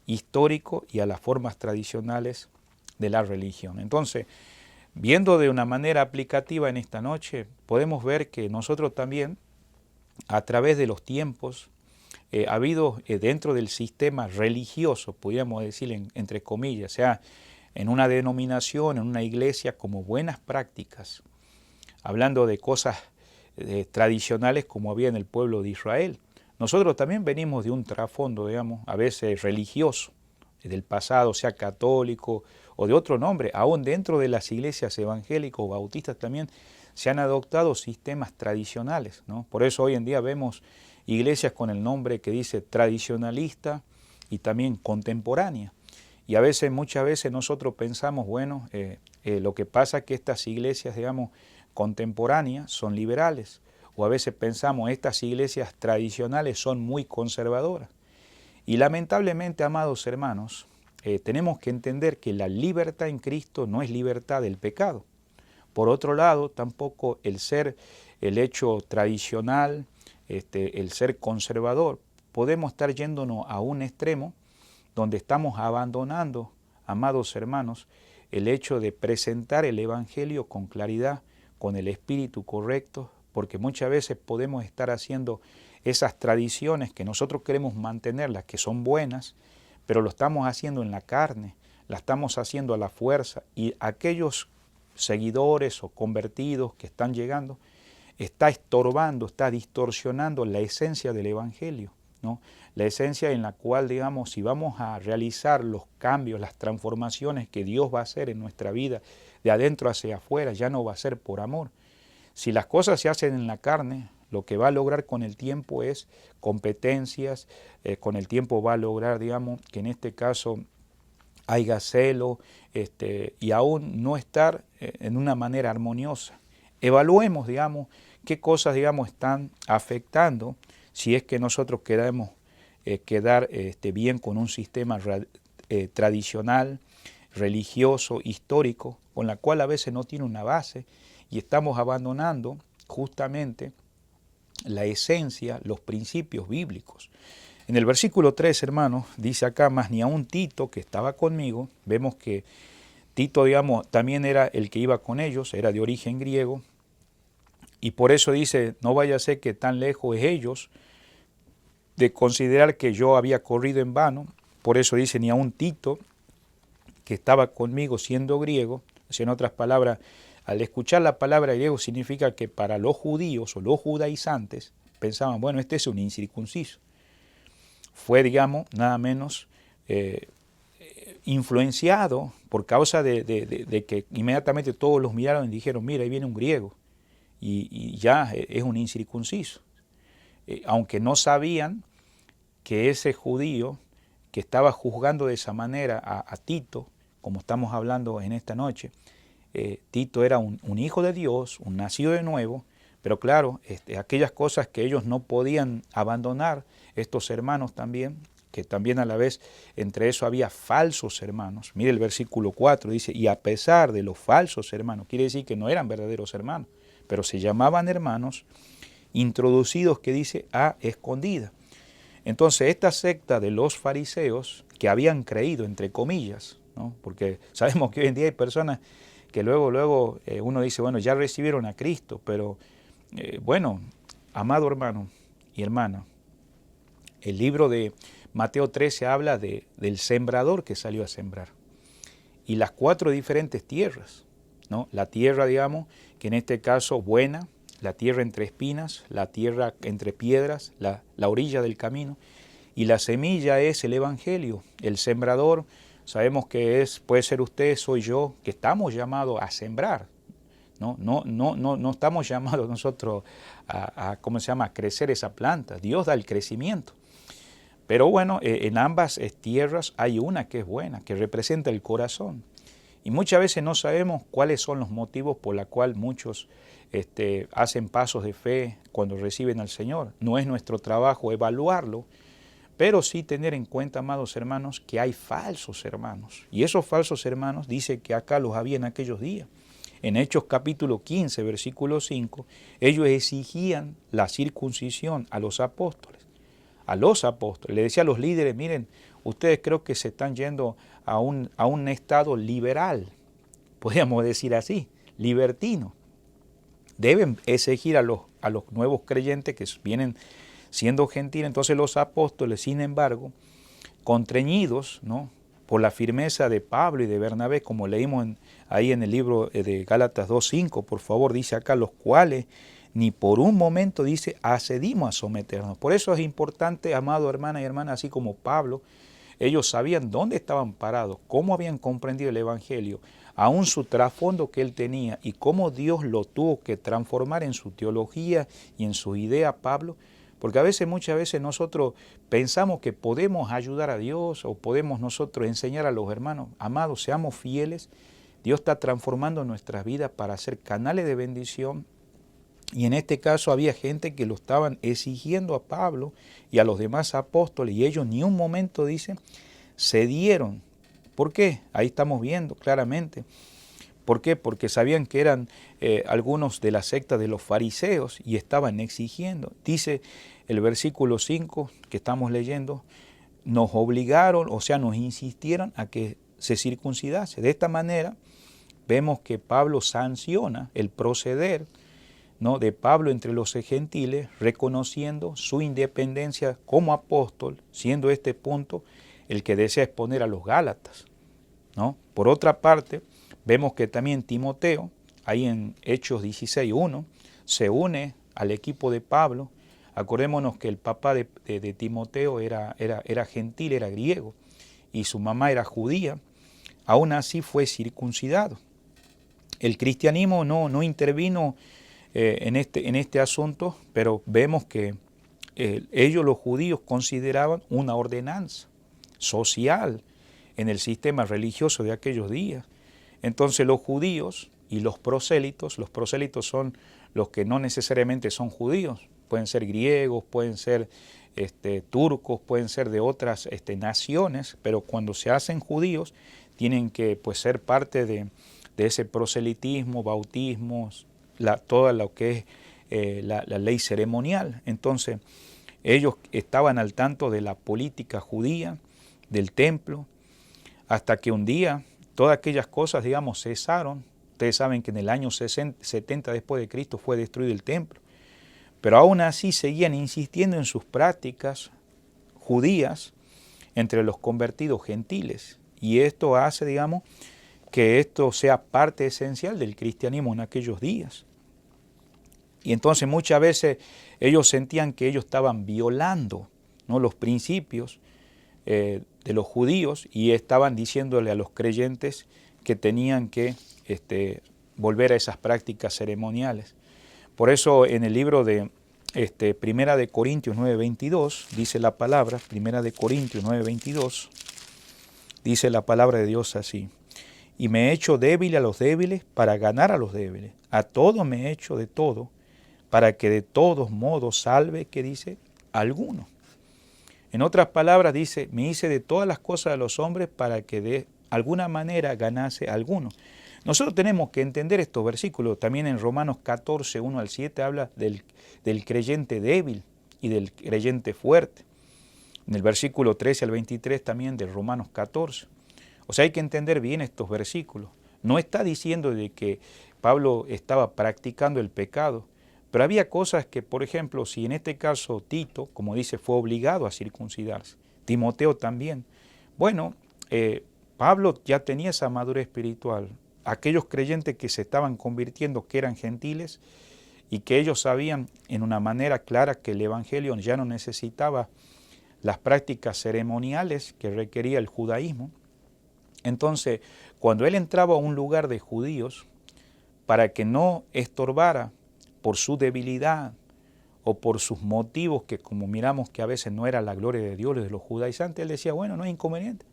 histórico y a las formas tradicionales de la religión. Entonces, viendo de una manera aplicativa en esta noche, podemos ver que nosotros también, a través de los tiempos, ha habido dentro del sistema religioso, podríamos decir entre comillas, sea en una denominación, en una iglesia, como buenas prácticas, hablando de cosas tradicionales como había en el pueblo de Israel. Nosotros también venimos de un trasfondo, digamos, a veces religioso, del pasado, sea católico o de otro nombre. Aún dentro de las iglesias evangélicas o bautistas también se han adoptado sistemas tradicionales, ¿no? Por eso hoy en día vemos iglesias con el nombre que dice tradicionalista y también contemporánea. Y a veces, muchas veces nosotros pensamos, bueno, lo que pasa es que estas iglesias, digamos, contemporáneas son liberales, o a veces pensamos estas iglesias tradicionales son muy conservadoras. Y lamentablemente, amados hermanos, tenemos que entender que la libertad en Cristo no es libertad del pecado. Por otro lado, tampoco el hecho tradicional, el ser conservador, podemos estar yéndonos a un extremo donde estamos abandonando, amados hermanos, el hecho de presentar el Evangelio con claridad, con el espíritu correcto, porque muchas veces podemos estar haciendo esas tradiciones que nosotros queremos mantenerlas, que son buenas, pero lo estamos haciendo en la carne, la estamos haciendo a la fuerza, y aquellos seguidores o convertidos que están llegando, está estorbando, está distorsionando la esencia del Evangelio, ¿no? La esencia en la cual, digamos, si vamos a realizar los cambios, las transformaciones que Dios va a hacer en nuestra vida, de adentro hacia afuera, ya no va a ser por amor. Si las cosas se hacen en la carne, lo que va a lograr con el tiempo es competencias, con el tiempo va a lograr, digamos, que en este caso haya celo, y aún no estar en una manera armoniosa. Evaluemos, digamos, qué cosas, digamos, están afectando si es que nosotros queremos quedar bien con un sistema tradicional, religioso, histórico, con la cual a veces no tiene una base, y estamos abandonando justamente la esencia, los principios bíblicos. En el versículo 3, hermanos, dice acá, más ni aun Tito, que estaba conmigo, vemos que Tito, digamos, también era el que iba con ellos, era de origen griego, y por eso dice, no vaya a ser que tan lejos es ellos de considerar que yo había corrido en vano. Por eso dice, ni aun Tito, que estaba conmigo siendo griego, o sea, en otras palabras, al escuchar la palabra griego significa que para los judíos o los judaizantes pensaban, bueno, este es un incircunciso. Fue, digamos, nada menos influenciado por causa de que inmediatamente todos los miraron y dijeron, mira, ahí viene un griego, y ya es un incircunciso. Aunque no sabían que ese judío que estaba juzgando de esa manera a Tito, como estamos hablando en esta noche, Tito era un hijo de Dios, un nacido de nuevo, pero claro, aquellas cosas que ellos no podían abandonar, estos hermanos también, que también a la vez entre eso había falsos hermanos. Mire el versículo 4, dice, y a pesar de los falsos hermanos, quiere decir que no eran verdaderos hermanos, pero se llamaban hermanos, introducidos, que dice, a escondida. Entonces esta secta de los fariseos, que habían creído, entre comillas, ¿no? Porque sabemos que hoy en día hay personas que luego uno dice, bueno, ya recibieron a Cristo, pero bueno, amado hermano y hermana, el libro de Mateo 13 habla del sembrador que salió a sembrar, y las 4 diferentes tierras, ¿no? La tierra, digamos, que en este caso buena, la tierra entre espinas, la tierra entre piedras, la orilla del camino, y la semilla es el Evangelio. El sembrador, sabemos que puede ser usted, soy yo, que estamos llamados a sembrar. No estamos llamados nosotros a crecer esa planta. Dios da el crecimiento. Pero bueno, en ambas tierras hay una que es buena, que representa el corazón. Y muchas veces no sabemos cuáles son los motivos por los cuales muchos hacen pasos de fe cuando reciben al Señor. No es nuestro trabajo evaluarlo, pero sí tener en cuenta, amados hermanos, que hay falsos hermanos. Y esos falsos hermanos dice que acá los había en aquellos días. En Hechos capítulo 15, versículo 5, ellos exigían la circuncisión a los apóstoles. Le decía a los líderes, miren, ustedes creo que se están yendo a un estado liberal, podríamos decir así, libertino. Deben exigir a los nuevos creyentes que vienen siendo gentil. Entonces los apóstoles, sin embargo, contrañidos, ¿no?, por la firmeza de Pablo y de Bernabé, como leímos ahí en el libro de Gálatas 2:5, por favor, dice acá, los cuales ni por un momento, dice, accedimos a someternos. Por eso es importante, amado hermana y hermana, así como Pablo, ellos sabían dónde estaban parados, cómo habían comprendido el Evangelio, aún su trasfondo que él tenía y cómo Dios lo tuvo que transformar en su teología y en su idea, Pablo. Porque muchas veces nosotros pensamos que podemos ayudar a Dios o podemos nosotros enseñar a los hermanos. Amados, seamos fieles. Dios está transformando nuestras vidas para ser canales de bendición. Y en este caso había gente que lo estaban exigiendo a Pablo y a los demás apóstoles, y ellos ni un momento, dicen, cedieron. ¿Por qué? Ahí estamos viendo claramente. ¿Por qué? Porque sabían que eran algunos de la secta de los fariseos y estaban exigiendo. Dice el versículo 5 que estamos leyendo, nos obligaron, o sea, nos insistieron a que se circuncidase. De esta manera vemos que Pablo sanciona el proceder, ¿no?, de Pablo entre los gentiles, reconociendo su independencia como apóstol, siendo este punto el que desea exponer a los Gálatas, ¿no? Por otra parte, vemos que también Timoteo, ahí en Hechos 16:1, se une al equipo de Pablo. Acordémonos que el papá de Timoteo era gentil, era griego, y su mamá era judía. Aún así fue circuncidado. El cristianismo no intervino en este asunto, pero vemos que ellos, los judíos, consideraban una ordenanza social en el sistema religioso de aquellos días. Entonces los judíos y los prosélitos son los que no necesariamente son judíos, pueden ser griegos, pueden ser turcos, pueden ser de otras naciones, pero cuando se hacen judíos tienen que ser parte de ese proselitismo, bautismos, toda lo que es la ley ceremonial. Entonces ellos estaban al tanto de la política judía, del templo, hasta que un día todas aquellas cosas, cesaron. Ustedes saben que en el año 70 después de Cristo fue destruido el templo. Pero aún así seguían insistiendo en sus prácticas judías entre los convertidos gentiles. Y esto hace, que esto sea parte esencial del cristianismo en aquellos días. Y entonces muchas veces ellos sentían que ellos estaban violando, ¿no?, los principios de los judíos, y estaban diciéndole a los creyentes que tenían que volver a esas prácticas ceremoniales. Por eso en el libro de Primera de Corintios 9:22 dice la palabra, Primera de Corintios 9:22, dice la palabra de Dios así: y me he hecho débil a los débiles para ganar a los débiles, a todo me he hecho de todo, para que de todos modos salve, que dice, alguno. En otras palabras dice, me hice de todas las cosas de los hombres para que de alguna manera ganase a alguno. Nosotros tenemos que entender estos versículos. También en Romanos 14, 1 al 7 habla del creyente débil y del creyente fuerte. En el versículo 13 al 23 también de Romanos 14. O sea, hay que entender bien estos versículos. No está diciendo de que Pablo estaba practicando el pecado, pero había cosas que, por ejemplo, si en este caso Tito, como dice, fue obligado a circuncidarse, Timoteo también. Bueno, Pablo ya tenía esa madurez espiritual. Aquellos creyentes que se estaban convirtiendo, que eran gentiles, y que ellos sabían en una manera clara que el Evangelio ya no necesitaba las prácticas ceremoniales que requería el judaísmo. Entonces, cuando él entraba a un lugar de judíos, para que no estorbara por su debilidad o por sus motivos, que como miramos que a veces no era la gloria de Dios, de los judaizantes, él decía, bueno, no es inconveniente,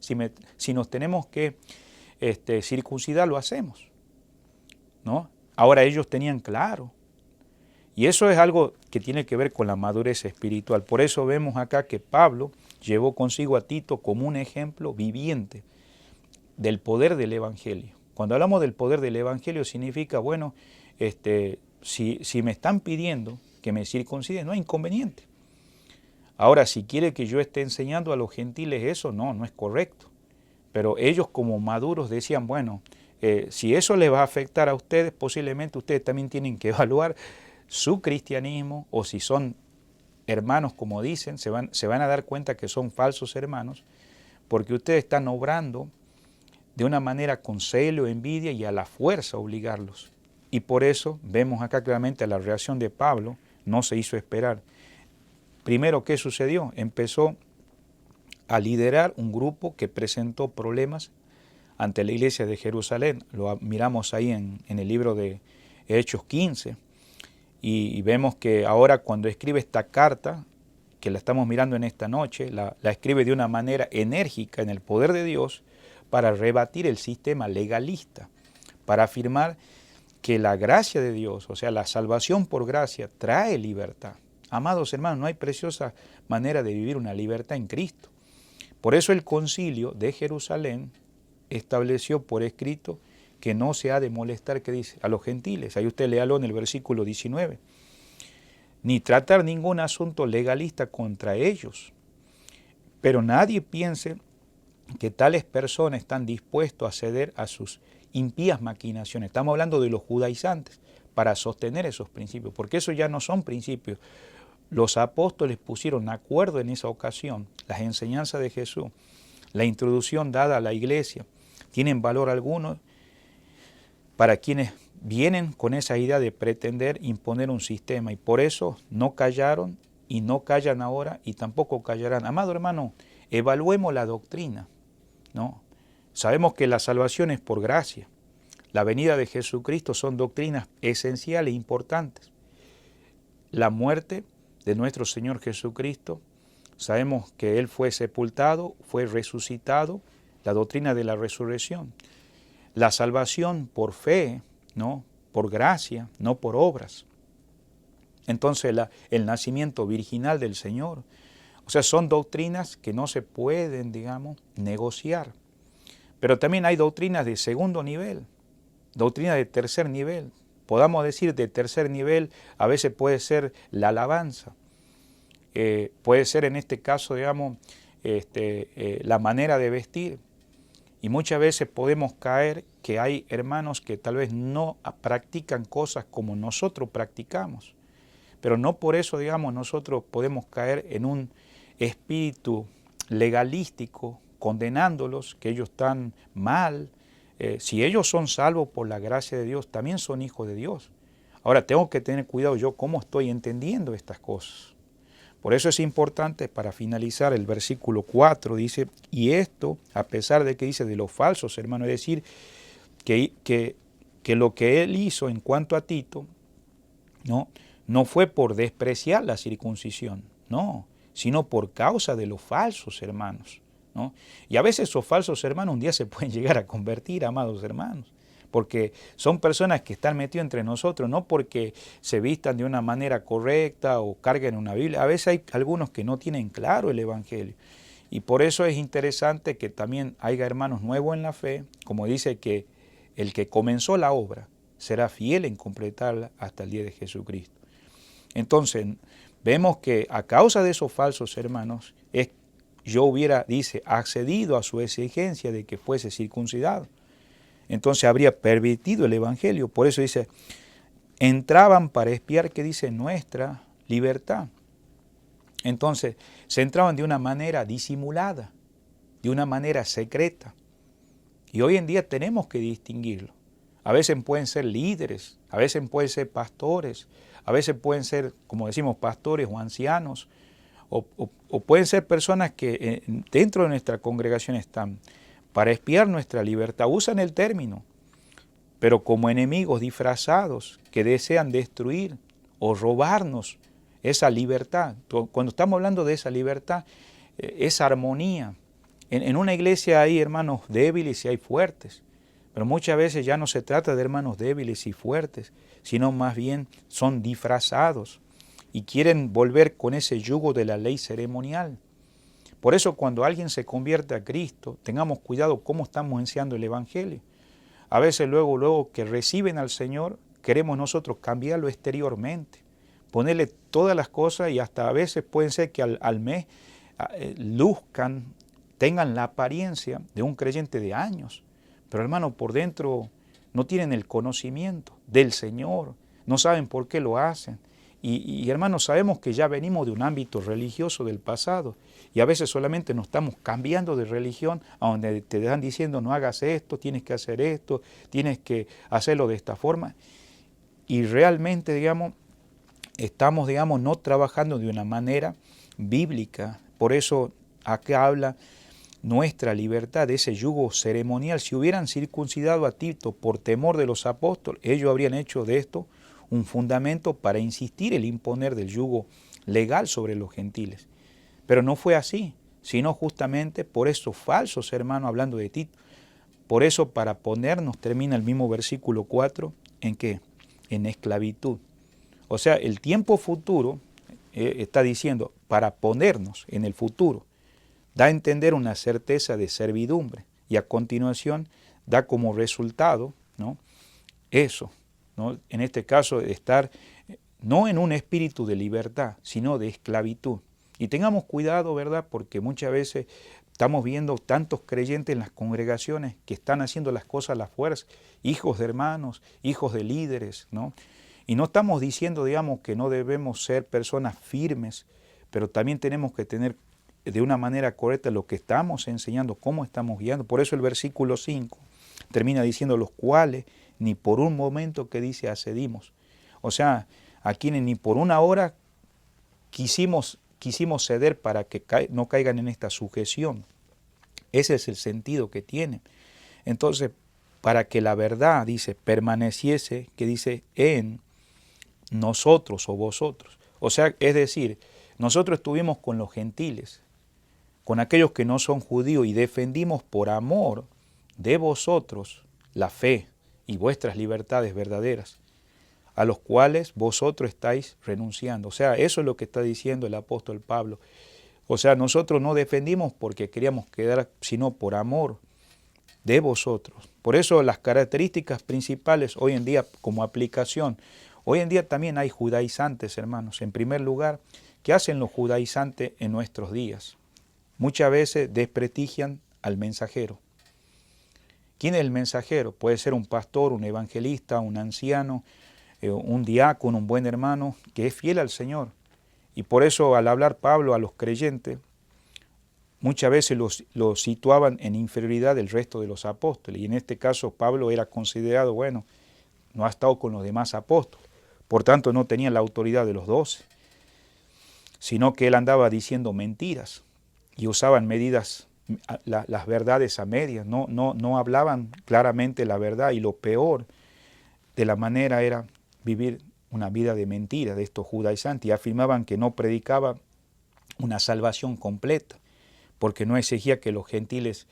si nos tenemos que circuncidar, lo hacemos, ¿no? Ahora ellos tenían claro, y eso es algo que tiene que ver con la madurez espiritual. Por eso vemos acá que Pablo llevó consigo a Tito como un ejemplo viviente del poder del Evangelio. Cuando hablamos del poder del Evangelio significa, bueno, si me están pidiendo que me circuncide, no hay inconveniente. Ahora, si quiere que yo esté enseñando a los gentiles eso, no es correcto. Pero ellos como maduros decían, bueno, si eso les va a afectar a ustedes, posiblemente ustedes también tienen que evaluar su cristianismo, o si son hermanos, como dicen, se van a dar cuenta que son falsos hermanos, porque ustedes están obrando de una manera con celo, envidia y a la fuerza obligarlos. Y por eso vemos acá claramente la reacción de Pablo, no se hizo esperar. Primero, ¿qué sucedió? Empezó a liderar un grupo que presentó problemas ante la iglesia de Jerusalén. Lo miramos ahí en el libro de Hechos 15. Y vemos que ahora cuando escribe esta carta, que la estamos mirando en esta noche, la escribe de una manera enérgica en el poder de Dios para rebatir el sistema legalista, para afirmar que la gracia de Dios, o sea, la salvación por gracia, trae libertad. Amados hermanos, no hay preciosa manera de vivir una libertad en Cristo. Por eso el concilio de Jerusalén estableció por escrito que no se ha de molestar, que dice, a los gentiles. Ahí usted léalo en el versículo 19. Ni tratar ningún asunto legalista contra ellos. Pero nadie piense que tales personas están dispuestos a ceder a sus impías maquinaciones. Estamos hablando de los judaizantes para sostener esos principios, porque esos ya no son principios. Los apóstoles pusieron de acuerdo en esa ocasión las enseñanzas de Jesús, la introducción dada a la iglesia, tienen valor alguno para quienes vienen con esa idea de pretender imponer un sistema, y por eso no callaron y no callan ahora y tampoco callarán. Amado hermano, evaluemos la doctrina, ¿no? Sabemos que la salvación es por gracia. La venida de Jesucristo son doctrinas esenciales e importantes. La muerte de nuestro Señor Jesucristo, sabemos que Él fue sepultado, fue resucitado, la doctrina de la resurrección. La salvación por fe, ¿no? Por gracia, no por obras. Entonces el nacimiento virginal del Señor. O sea, son doctrinas que no se pueden, digamos, negociar. Pero también hay doctrinas de segundo nivel, doctrinas de tercer nivel. Podamos decir de tercer nivel, a veces puede ser la alabanza. Puede ser en este caso, digamos, la manera de vestir. Y muchas veces podemos caer que hay hermanos que tal vez no practican cosas como nosotros practicamos. Pero no por eso, digamos, nosotros podemos caer en un espíritu legalístico, condenándolos, que ellos están mal. Si ellos son salvos por la gracia de Dios, también son hijos de Dios. Ahora, tengo que tener cuidado yo cómo estoy entendiendo estas cosas. Por eso es importante, para finalizar, el versículo 4 dice, y esto, a pesar de que dice de los falsos hermanos, es decir, que lo que él hizo en cuanto a Tito, no fue por despreciar la circuncisión, no, sino por causa de los falsos hermanos, ¿no? Y a veces esos falsos hermanos un día se pueden llegar a convertir, amados hermanos, porque son personas que están metidas entre nosotros, no porque se vistan de una manera correcta o carguen una Biblia. A veces hay algunos que no tienen claro el Evangelio. Y por eso es interesante que también haya hermanos nuevos en la fe, como dice que el que comenzó la obra será fiel en completarla hasta el día de Jesucristo. Entonces, vemos que a causa de esos falsos hermanos, yo hubiera, dice, accedido a su exigencia de que fuese circuncidado. Entonces habría pervertido el Evangelio. Por eso dice, entraban para espiar, que dice, nuestra libertad. Entonces, se entraban de una manera disimulada, de una manera secreta. Y hoy en día tenemos que distinguirlo. A veces pueden ser líderes, a veces pueden ser pastores, a veces pueden ser, como decimos, pastores o ancianos, o pueden ser personas que dentro de nuestra congregación están para espiar nuestra libertad, usan el término, pero como enemigos disfrazados que desean destruir o robarnos esa libertad. Cuando estamos hablando de esa libertad, esa armonía, en una iglesia hay hermanos débiles y hay fuertes, pero muchas veces ya no se trata de hermanos débiles y fuertes, sino más bien son disfrazados y quieren volver con ese yugo de la ley ceremonial. Por eso cuando alguien se convierte a Cristo, tengamos cuidado cómo estamos enseñando el Evangelio. A veces luego que reciben al Señor, queremos nosotros cambiarlo exteriormente, ponerle todas las cosas, y hasta a veces pueden ser que al mes luzcan, tengan la apariencia de un creyente de años, pero hermano, por dentro no tienen el conocimiento del Señor, no saben por qué lo hacen. Y hermanos, sabemos que ya venimos de un ámbito religioso del pasado y a veces solamente nos estamos cambiando de religión a donde te están diciendo no hagas esto, tienes que hacer esto, tienes que hacerlo de esta forma. Y realmente, digamos, estamos, digamos, no trabajando de una manera bíblica. Por eso acá habla nuestra libertad de ese yugo ceremonial. Si hubieran circuncidado a Tito por temor de los apóstoles, ellos habrían hecho de esto un fundamento para insistir el imponer del yugo legal sobre los gentiles. Pero no fue así, sino justamente por esos falsos hermanos, hablando de Tito. Por eso, para ponernos, termina el mismo versículo 4, ¿en qué? En esclavitud. O sea, el tiempo futuro está diciendo, para ponernos en el futuro, da a entender una certeza de servidumbre y a continuación da como resultado, ¿no?, eso, ¿no?, en este caso estar no en un espíritu de libertad, sino de esclavitud. Y tengamos cuidado, ¿verdad?, porque muchas veces estamos viendo tantos creyentes en las congregaciones que están haciendo las cosas a la fuerza, hijos de hermanos, hijos de líderes, ¿no? Y no estamos diciendo, digamos, que no debemos ser personas firmes, pero también tenemos que tener de una manera correcta lo que estamos enseñando, cómo estamos guiando. Por eso el versículo 5 termina diciendo, los cuales ni por un momento, que dice, accedimos. O sea, a quienes ni por una hora quisimos ceder para que no caigan en esta sujeción. Ese es el sentido que tiene. Entonces, para que la verdad, dice, permaneciese, que dice, en nosotros o vosotros. O sea, es decir, nosotros estuvimos con los gentiles, con aquellos que no son judíos, y defendimos por amor de vosotros la fe y vuestras libertades verdaderas, a los cuales vosotros estáis renunciando. O sea, eso es lo que está diciendo el apóstol Pablo. O sea, nosotros no defendimos porque queríamos quedar, sino por amor de vosotros. Por eso las características principales hoy en día como aplicación, hoy en día también hay judaizantes, hermanos. En primer lugar, ¿qué hacen los judaizantes en nuestros días? Muchas veces desprestigian al mensajero. ¿Quién es el mensajero? Puede ser un pastor, un evangelista, un anciano, un diácono, un buen hermano, que es fiel al Señor. Y por eso al hablar Pablo a los creyentes, muchas veces los situaban en inferioridad del resto de los apóstoles. Y en este caso Pablo era considerado, bueno, no ha estado con los demás apóstoles. Por tanto no tenía la autoridad de los 12, sino que él andaba diciendo mentiras y usaban medidas, las verdades a medias, no hablaban claramente la verdad, y lo peor de la manera era vivir una vida de mentira de estos judaizantes, y afirmaban que no predicaba una salvación completa, porque no exigía que los gentiles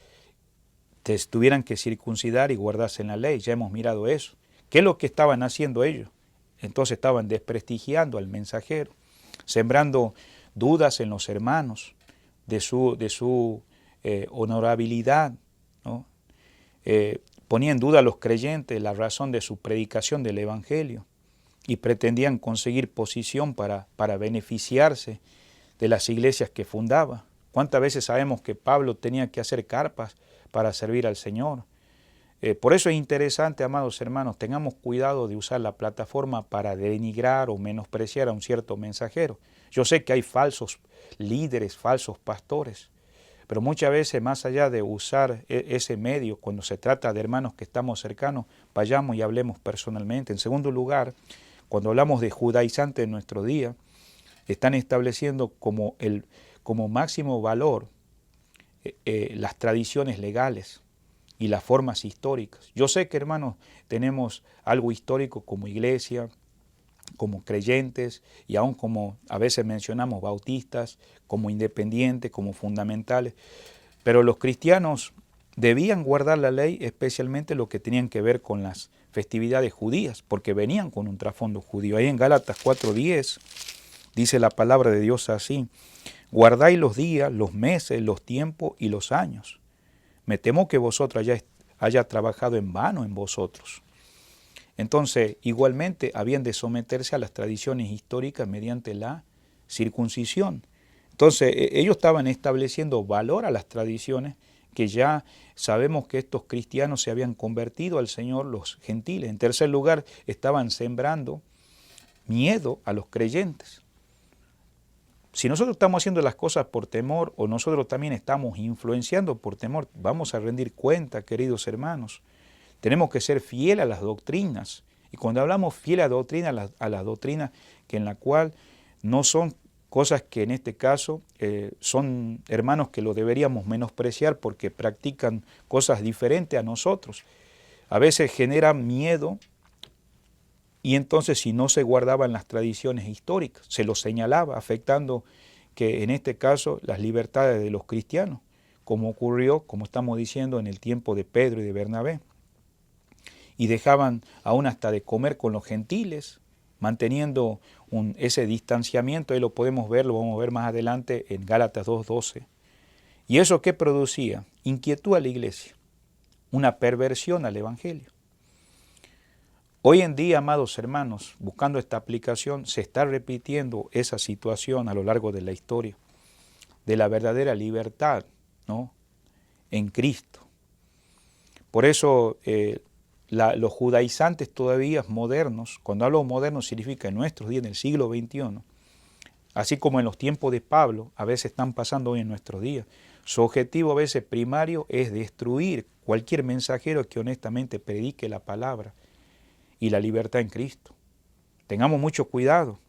tuvieran que circuncidar y guardarse la ley. Ya hemos mirado eso. ¿Qué es lo que estaban haciendo ellos? Entonces estaban desprestigiando al mensajero, sembrando dudas en los hermanos de su honorabilidad, ¿no? Ponía en duda a los creyentes la razón de su predicación del Evangelio y pretendían conseguir posición para beneficiarse de las iglesias que fundaba. ¿Cuántas veces sabemos que Pablo tenía que hacer carpas para servir al Señor? Por eso es interesante, amados hermanos, tengamos cuidado de usar la plataforma para denigrar o menospreciar a un cierto mensajero. Yo sé que hay falsos líderes, falsos pastores, pero muchas veces, más allá de usar ese medio, cuando se trata de hermanos que estamos cercanos, vayamos y hablemos personalmente. En segundo lugar, cuando hablamos de judaizantes en nuestro día, están estableciendo como máximo valor las tradiciones legales y las formas históricas. Yo sé que, hermanos, tenemos algo histórico como iglesia, como creyentes, y aún como a veces mencionamos bautistas, como independientes, como fundamentales, pero los cristianos debían guardar la ley, especialmente lo que tenían que ver con las festividades judías, porque venían con un trasfondo judío. Ahí en Gálatas 4:10 dice la palabra de Dios así: guardáis los días, los meses, los tiempos y los años. Me temo que vosotros haya trabajado en vano en vosotros. Entonces, igualmente, habían de someterse a las tradiciones históricas mediante la circuncisión. Entonces, ellos estaban estableciendo valor a las tradiciones que ya sabemos que estos cristianos se habían convertido al Señor, los gentiles. En tercer lugar, estaban sembrando miedo a los creyentes. Si nosotros estamos haciendo las cosas por temor o nosotros también estamos influenciando por temor, vamos a rendir cuenta, queridos hermanos. Tenemos que ser fieles a las doctrinas. Y cuando hablamos fiel a las doctrinas que en la cual no son cosas que en este caso son hermanos que lo deberíamos menospreciar porque practican cosas diferentes a nosotros. A veces generan miedo y entonces si no se guardaban las tradiciones históricas, se los señalaba, afectando que en este caso las libertades de los cristianos, como ocurrió, como estamos diciendo, en el tiempo de Pedro y de Bernabé. Y dejaban aún hasta de comer con los gentiles, manteniendo ese distanciamiento. Ahí lo podemos ver, lo vamos a ver más adelante en Gálatas 2:12. ¿Y eso qué producía? Inquietud a la iglesia, una perversión al evangelio. Hoy en día, amados hermanos, buscando esta aplicación, se está repitiendo esa situación a lo largo de la historia, de la verdadera libertad, ¿no?, en Cristo. Por eso los judaizantes todavía modernos, cuando hablo modernos significa en nuestros días, en el siglo XXI, así como en los tiempos de Pablo, a veces están pasando hoy en nuestros días. Su objetivo a veces primario es destruir cualquier mensajero que honestamente predique la palabra y la libertad en Cristo. Tengamos mucho cuidado.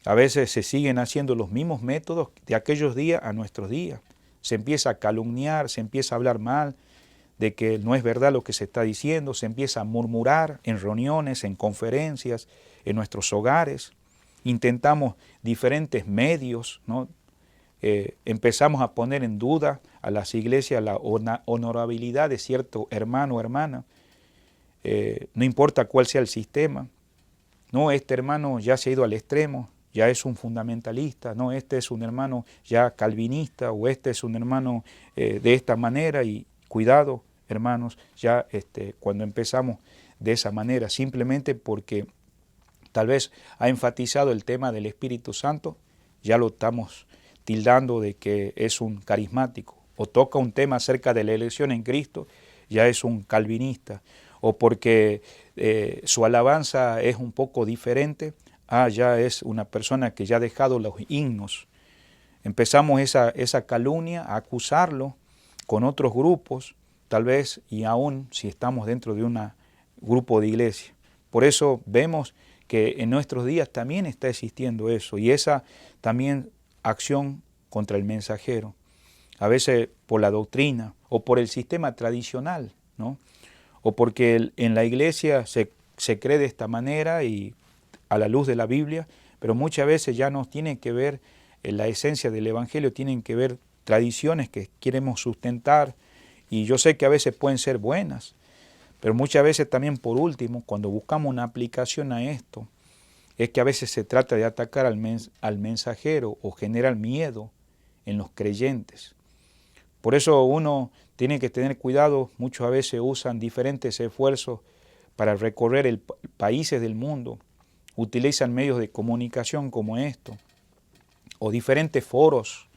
A veces se siguen haciendo los mismos métodos de aquellos días a nuestros días. Se empieza a calumniar, se empieza a hablar mal de que no es verdad lo que se está diciendo, se empieza a murmurar en reuniones, en conferencias, en nuestros hogares. Intentamos diferentes medios, ¿no? Empezamos a poner en duda a las iglesias la honorabilidad de cierto hermano o hermana. No importa cuál sea el sistema. No, este hermano ya se ha ido al extremo, ya es un fundamentalista. No, este es un hermano ya calvinista o este es un hermano de esta manera. Y cuidado, hermanos, ya cuando empezamos de esa manera, simplemente porque tal vez ha enfatizado el tema del Espíritu Santo, ya lo estamos tildando de que es un carismático, o toca un tema acerca de la elección en Cristo, ya es un calvinista, o porque su alabanza es un poco diferente, ya es una persona que ya ha dejado los himnos. Empezamos esa calumnia a acusarlo con otros grupos, tal vez, y aún si estamos dentro de un grupo de iglesia. Por eso vemos que en nuestros días también está existiendo eso, y esa también acción contra el mensajero, a veces por la doctrina o por el sistema tradicional, ¿no? O porque en la iglesia se cree de esta manera y a la luz de la Biblia, pero muchas veces ya no tienen que ver la esencia del Evangelio, tienen que ver tradiciones que queremos sustentar, y yo sé que a veces pueden ser buenas, pero muchas veces también, por último, cuando buscamos una aplicación a esto, es que a veces se trata de atacar al mensajero o generar miedo en los creyentes. Por eso uno tiene que tener cuidado, muchas veces usan diferentes esfuerzos para recorrer países del mundo, utilizan medios de comunicación como esto, o diferentes foros,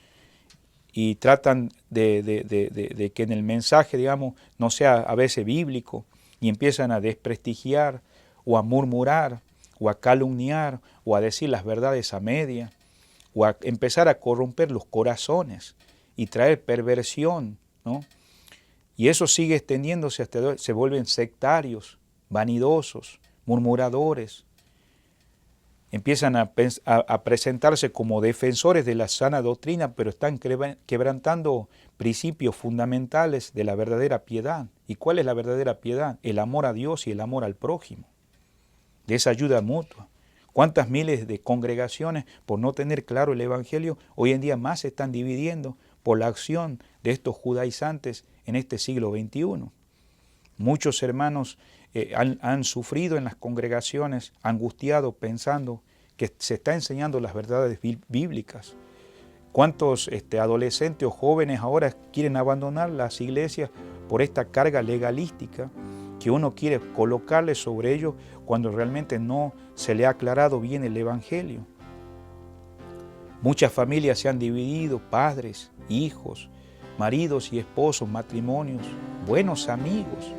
y tratan de que en el mensaje, digamos, no sea a veces bíblico, y empiezan a desprestigiar o a murmurar o a calumniar o a decir las verdades a media o a empezar a corromper los corazones y traer perversión, ¿no? Y eso sigue extendiéndose hasta hoy, se vuelven sectarios, vanidosos, murmuradores. Empiezan a presentarse como defensores de la sana doctrina, pero están quebrantando principios fundamentales de la verdadera piedad. ¿Y cuál es la verdadera piedad? El amor a Dios y el amor al prójimo, de esa ayuda mutua. ¿Cuántas miles de congregaciones, por no tener claro el Evangelio, hoy en día más se están dividiendo por la acción de estos judaizantes en este siglo XXI? Muchos hermanos han sufrido en las congregaciones, angustiados, pensando que se está enseñando las verdades bíblicas. ¿Cuántos adolescentes o jóvenes ahora quieren abandonar las iglesias por esta carga legalística que uno quiere colocarle sobre ellos cuando realmente no se le ha aclarado bien el Evangelio? Muchas familias se han dividido, padres, hijos, maridos y esposos, matrimonios, buenos amigos.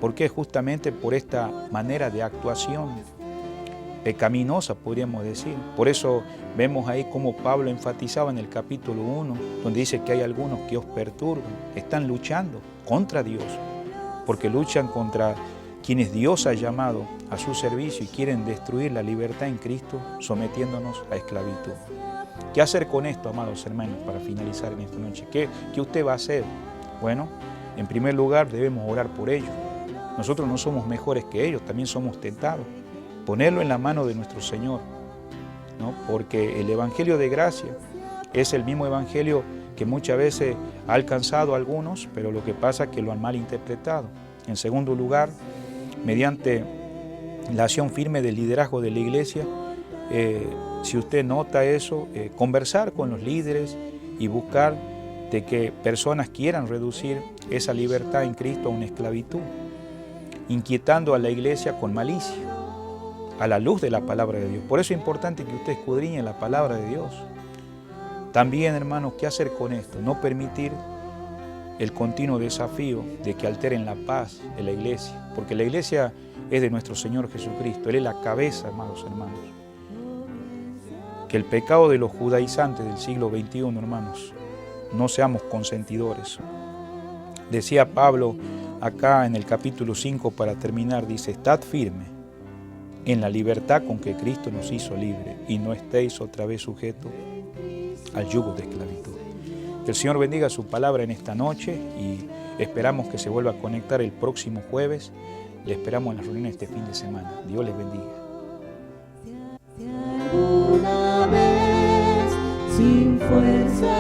¿Por qué? Justamente por esta manera de actuación. pecaminosa, podríamos decir. Por eso vemos ahí como Pablo enfatizaba en el capítulo 1, donde dice que hay algunos que os perturban, están luchando contra Dios, porque luchan contra quienes Dios ha llamado a su servicio y quieren destruir la libertad en Cristo, sometiéndonos a esclavitud. ¿Qué hacer con esto, amados hermanos, para finalizar en esta noche? ¿Qué usted va a hacer? Bueno, en primer lugar debemos orar por ellos. Nosotros no somos mejores que ellos, también somos tentados. Ponerlo en la mano de nuestro Señor, ¿no? Porque el Evangelio de gracia es el mismo Evangelio que muchas veces ha alcanzado a algunos, pero lo que pasa es que lo han malinterpretado. En segundo lugar, mediante la acción firme del liderazgo de la iglesia, si usted nota eso, conversar con los líderes y buscar de que personas quieran reducir esa libertad en Cristo a una esclavitud, inquietando a la iglesia con malicia, a la luz de la palabra de Dios. Por eso es importante que usted escudriñe la palabra de Dios. También, hermanos, ¿qué hacer con esto? No permitir el continuo desafío de que alteren la paz de la iglesia, porque la iglesia es de nuestro Señor Jesucristo, Él es la cabeza, amados hermanos. Que el pecado de los judaizantes del siglo XXI, hermanos, no seamos consentidores. Decía Pablo acá en el capítulo 5, para terminar, dice: estad firme en la libertad con que Cristo nos hizo libre y no estéis otra vez sujetos al yugo de esclavitud. Que el Señor bendiga su palabra en esta noche y esperamos que se vuelva a conectar el próximo jueves. Le esperamos en las reuniones este fin de semana. Dios les bendiga.
Si alguna vez sin fuerza